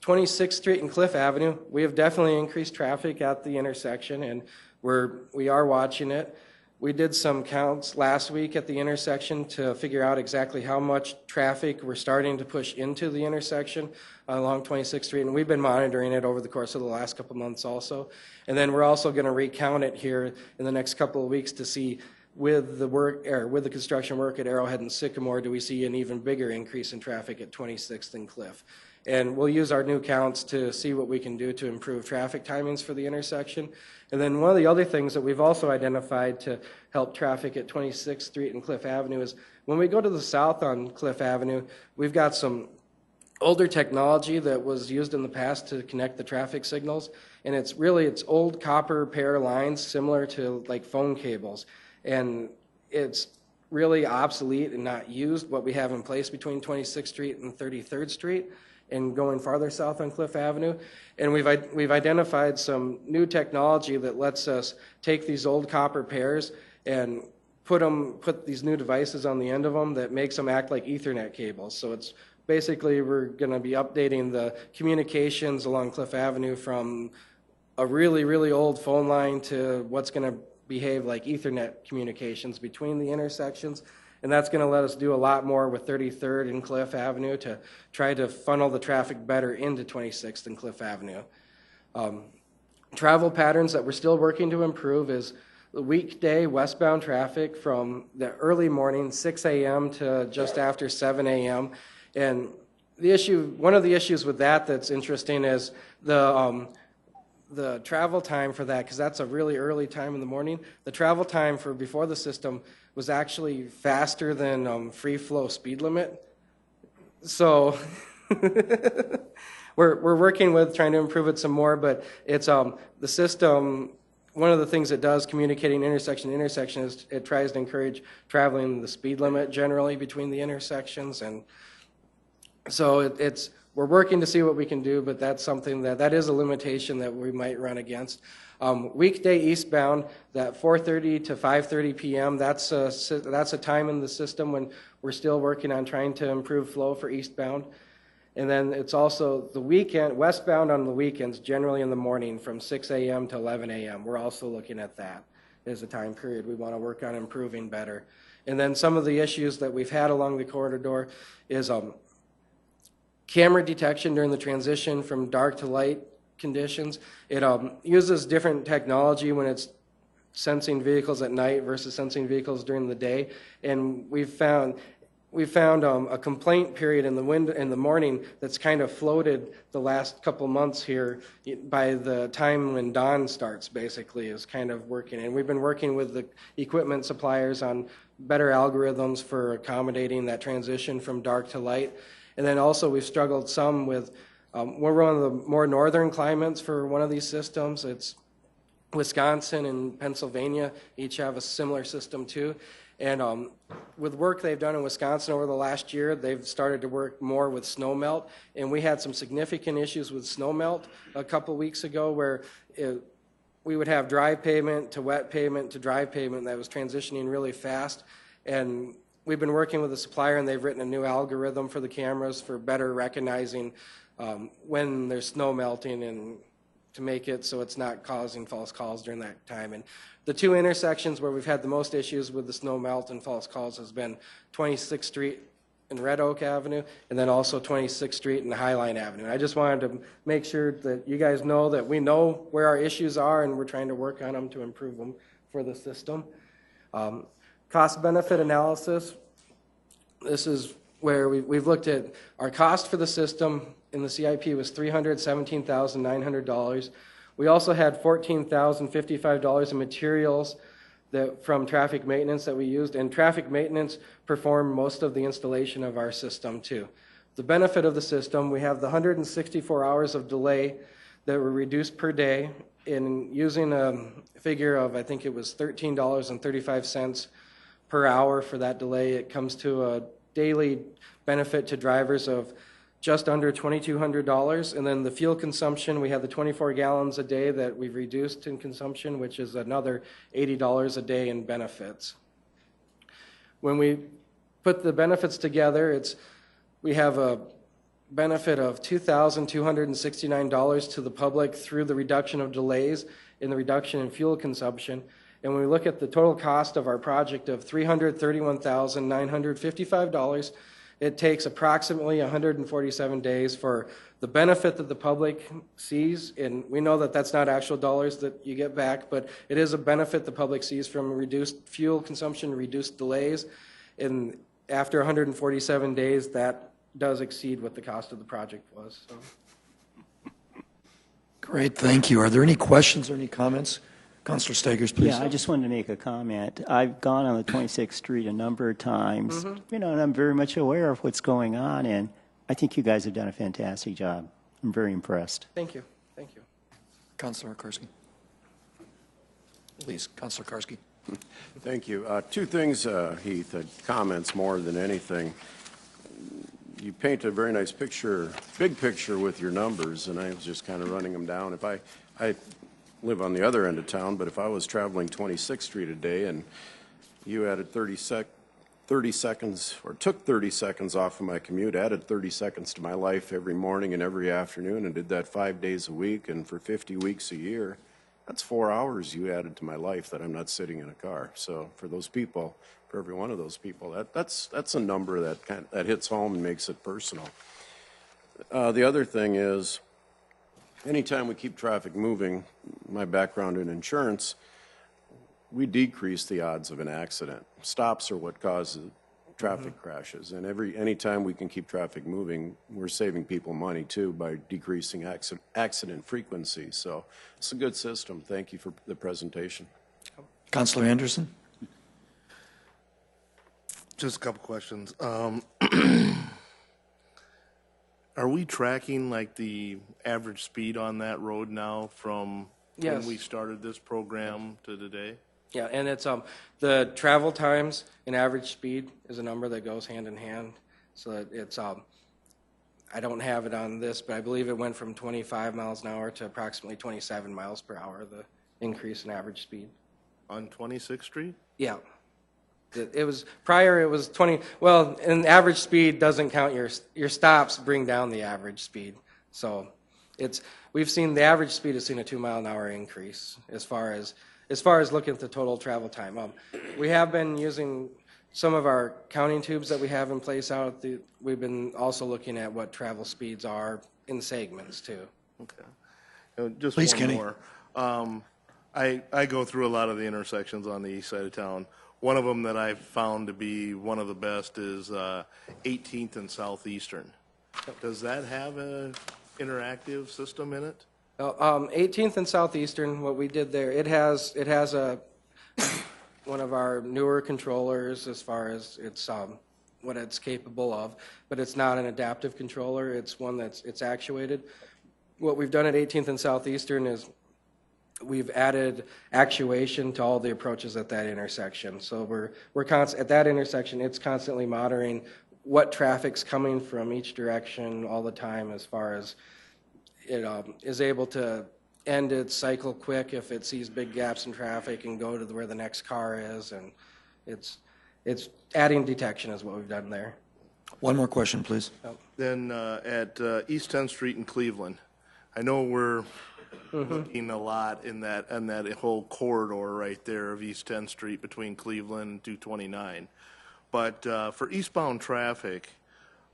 26th Street and Cliff Avenue, we have definitely increased traffic at the intersection, and we are watching it. We did some counts last week at the intersection to figure out exactly how much traffic we're starting to push into the intersection along 26th Street, and we've been monitoring it over the course of the last couple months also. And then we're also going to recount it here in the next couple of weeks to see with the construction work at Arrowhead and Sycamore, do we see an even bigger increase in traffic at 26th and Cliff? And we'll use our new counts to see what we can do to improve traffic timings for the intersection. And then one of the other things that we've also identified to help traffic at 26th Street and Cliff Avenue is when we go to the south on Cliff Avenue, we've got some older technology that was used in the past to connect the traffic signals. And it's old copper pair lines similar to like phone cables. And it's really obsolete and not used, what we have in place between 26th Street and 33rd Street and going farther south on Cliff Avenue. And we've identified some new technology that lets us take these old copper pairs and put these new devices on the end of them that makes them act like Ethernet cables. So it's basically, we're going to be updating the communications along Cliff Avenue from a really, really old phone line to what's going to behave like Ethernet communications between the intersections. And that's going to let us do a lot more with 33rd and Cliff Avenue to try to funnel the traffic better into 26th and Cliff Avenue. Travel patterns that we're still working to improve is the weekday westbound traffic from the early morning, 6 a.m. to just after 7 a.m. And one of the issues with that that's interesting is the travel time for that, because that's a really early time in the morning. The travel time for before the system was actually faster than free flow speed limit. So we're working with trying to improve it some more, but it's the system. One of the things it does, communicating intersection to intersection, is it tries to encourage traveling the speed limit generally between the intersections, and so we're working to see what we can do, but that's something that is a limitation that we might run against. Weekday eastbound, that 4:30 to 5:30 p.m., that's a time in the system when we're still working on trying to improve flow for eastbound. And then it's also the weekend, westbound on the weekends, generally in the morning from 6 a.m. to 11 a.m. We're also looking at that as a time period we want to work on improving better. And then some of the issues that we've had along the corridor is camera detection during the transition from dark to light conditions. It uses different technology when it's sensing vehicles at night versus sensing vehicles during the day. And we found a complaint period in the morning that's kind of floated the last couple months here by the time when dawn starts, basically, is kind of working. And we've been working with the equipment suppliers on better algorithms for accommodating that transition from dark to light. And then also we've struggled some with, we're one of the more northern climates for one of these systems. It's Wisconsin and Pennsylvania each have a similar system too. And with work they've done in Wisconsin over the last year, they've started to work more with snow melt. And we had some significant issues with snow melt a couple weeks ago where we would have dry pavement to wet pavement to dry pavement that was transitioning really fast. And we've been working with the supplier, and they've written a new algorithm for the cameras for better recognizing when there's snow melting and to make it so it's not causing false calls during that time. And the two intersections where we've had the most issues with the snow melt and false calls has been 26th Street and Red Oak Avenue, and then also 26th Street and Highline Avenue. And I just wanted to make sure that you guys know that we know where our issues are, and we're trying to work on them to improve them for the system. Cost-benefit analysis. This is where we've looked at our cost for the system in the CIP was $317,900. We also had $14,055 in materials from traffic maintenance that we used, and traffic maintenance performed most of the installation of our system too. The benefit of the system, we have the 164 hours of delay that were reduced per day in using a figure of, I think it was $13.35 per hour for that delay. It comes to a daily benefit to drivers of just under $2,200. And then the fuel consumption, we have the 24 gallons a day that we've reduced in consumption, which is another $80 a day in benefits. When we put the benefits together, we have a benefit of $2,269 to the public through the reduction of delays and the reduction in fuel consumption. And when we look at the total cost of our project of $331,955, it takes approximately 147 days for the benefit that the public sees, and we know that that's not actual dollars that you get back, but it is a benefit the public sees from reduced fuel consumption, reduced delays, and after 147 days, that does exceed what the cost of the project was. So. Great, thank you. Are there any questions or any comments? Councilor Stegers, please. Yeah, I just wanted to make a comment. I've gone on the 26th Street a number of times, and I'm very much aware of what's going on, and I think you guys have done a fantastic job. I'm very impressed. Thank you. Thank you. Councilor Karski. Please, Councilor Karski. Thank you. Two things, Heath, comments more than anything. You paint a very nice picture, big picture with your numbers, and I was just kind of running them down. If I live on the other end of town, but if I was traveling 26th Street a day and you added 30 seconds, or took 30 seconds off of my commute, added 30 seconds to my life every morning and every afternoon, and did that 5 days a week and for 50 weeks a year, that's 4 hours you added to my life that I'm not sitting in a car. So for those people, for every one of those people, that's a number that hits home and makes it personal. The other thing is, anytime we keep traffic moving, my background in insurance, we decrease the odds of an accident. Stops are what causes traffic crashes, and anytime we can keep traffic moving, we're saving people money too by decreasing accident frequency. So it's a good system. Thank you for the presentation. Councilor Anderson. Just a couple questions. Are we tracking like the average speed on that road now from Yes. when we started this program to today? Yeah, and it's the travel times and average speed is a number that goes hand in hand. So that it's I don't have it on this, but I believe it went from 25 miles an hour to approximately 27 miles per hour, the increase in average speed. On 26th Street? Yeah. It was prior, it was 20, well, and average speed doesn't count your stops bring down the average speed. So we've seen the average speed has seen a 2 mile an hour increase as far as looking at the total travel time. We have been using some of our counting tubes that we have in place we've been also looking at what travel speeds are in segments too. Okay. Just Please, one Kenny. more. I go through a lot of the intersections on the east side of town. One of them that I've found to be one of the best is 18th and Southeastern. Does that have an interactive system in it? 18th and Southeastern, what we did there, it has one of our newer controllers as far as it's what it's capable of, but it's not an adaptive controller. It's one it's actuated. What we've done at 18th and Southeastern is we've added actuation to all the approaches at that intersection. So we're at that intersection, it's constantly monitoring what traffic's coming from each direction all the time, as far as it is able to end its cycle quick if it sees big gaps in traffic and go to where the next car is, and it's adding detection is what we've done there. One more question, please. Then at East 10th Street in Cleveland, I know we're looking a lot in that whole corridor right there of East 10th Street between Cleveland and 229. But for eastbound traffic,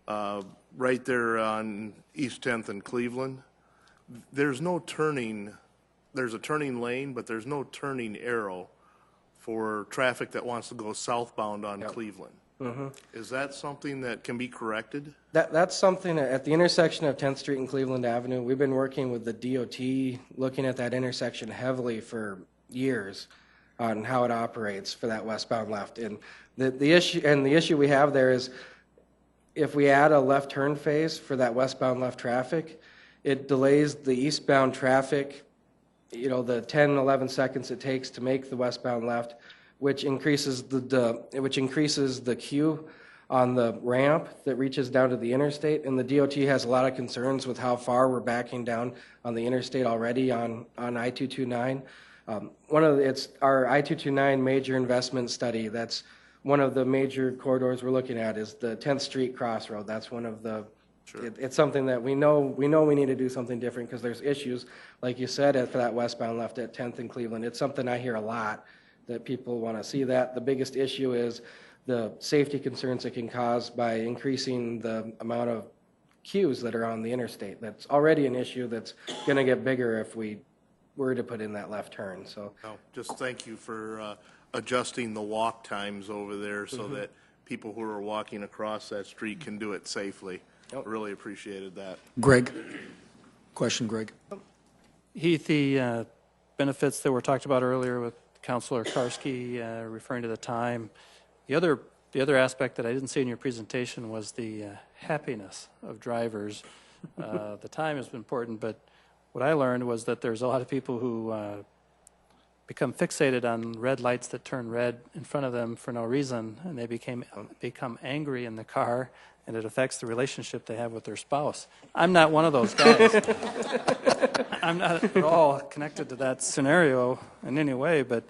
right there on East 10th and Cleveland, there's no turning. There's a turning lane, but there's no turning arrow for traffic that wants to go southbound on Cleveland. Is that something that can be corrected? That's something at the intersection of 10th Street and Cleveland Avenue. We've been working with the DOT, looking at that intersection heavily for years on how it operates for that westbound left. And the issue we have there is if we add a left turn phase for that westbound left traffic, it delays the eastbound traffic, the 10, 11 seconds it takes to make the westbound left, which increases the queue on the ramp that reaches down to the interstate. And the DOT has a lot of concerns with how far we're backing down on the interstate already on I-229. It's our I-229 major investment study. That's one of the major corridors we're looking at is the 10th Street crossroad. That's one of the. Sure. It's something that we know we need to do something different because there's issues, like you said, for that westbound left at 10th and Cleveland. It's something I hear a lot that people want to see that. The biggest issue is the safety concerns it can cause by increasing the amount of queues that are on the interstate. That's already an issue that's going to get bigger if we were to put in that left turn. So Just thank you for adjusting the walk times over there so that people who are walking across that street can do it safely. Really appreciated that. Greg? Question, Greg? Heath, the benefits that were talked about earlier with Councilor Karski referring to the time, the other aspect that I didn't see in your presentation was the happiness of drivers. The time is important, but what I learned was that there's a lot of people who become fixated on red lights that turn red in front of them for no reason, and they become angry in the car, and it affects the relationship they have with their spouse. I'm not one of those guys. I'm not at all connected to that scenario in any way, but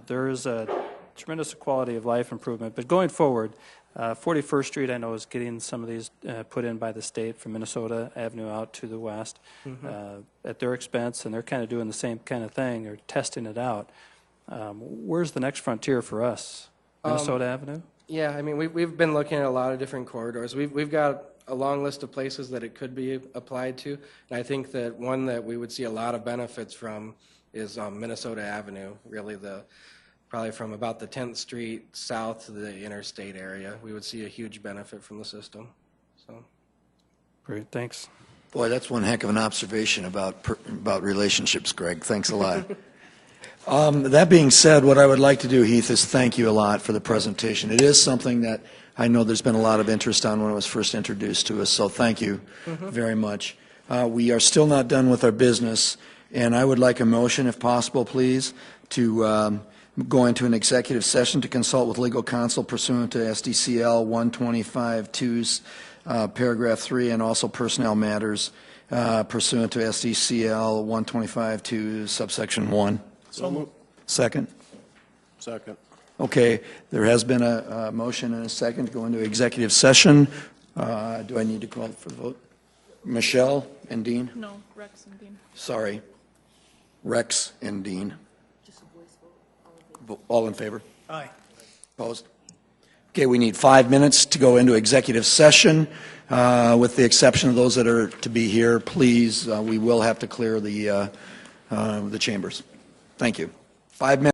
there is a tremendous quality of life improvement. But going forward, 41st Street, I know, is getting some of these put in by the state from Minnesota Avenue out to the west at their expense, and they're kind of doing the same kind of thing. They're testing it out. Where's the next frontier for us? Minnesota Avenue? Yeah, I mean, we've been looking at a lot of different corridors. We've got a long list of places that it could be applied to, and I think that one that we would see a lot of benefits from is Minnesota Avenue, really probably from about the 10th Street south to the interstate area. We would see a huge benefit from the system. So, great, thanks. Boy, that's one heck of an observation about relationships, Greg. Thanks a lot. That being said, what I would like to do, Heath, is thank you a lot for the presentation. It is something that I know there's been a lot of interest on when it was first introduced to us, so thank you very much. We are still not done with our business, and I would like a motion, if possible, please, to go into an executive session to consult with legal counsel pursuant to SDCL 125-2, paragraph 3, and also personnel matters pursuant to SDCL 125-2, subsection 1. So moved. Second? Second. Okay, there has been a motion and a second to go into executive session. Do I need to call for the vote? Michelle and Dean? No, Rex and Dean. Sorry. Rex and Dean. All in favor? Aye. Opposed? Okay, we need 5 minutes to go into executive session. With the exception of those that are to be here, please, we will have to clear the chambers. Thank you. 5 minutes.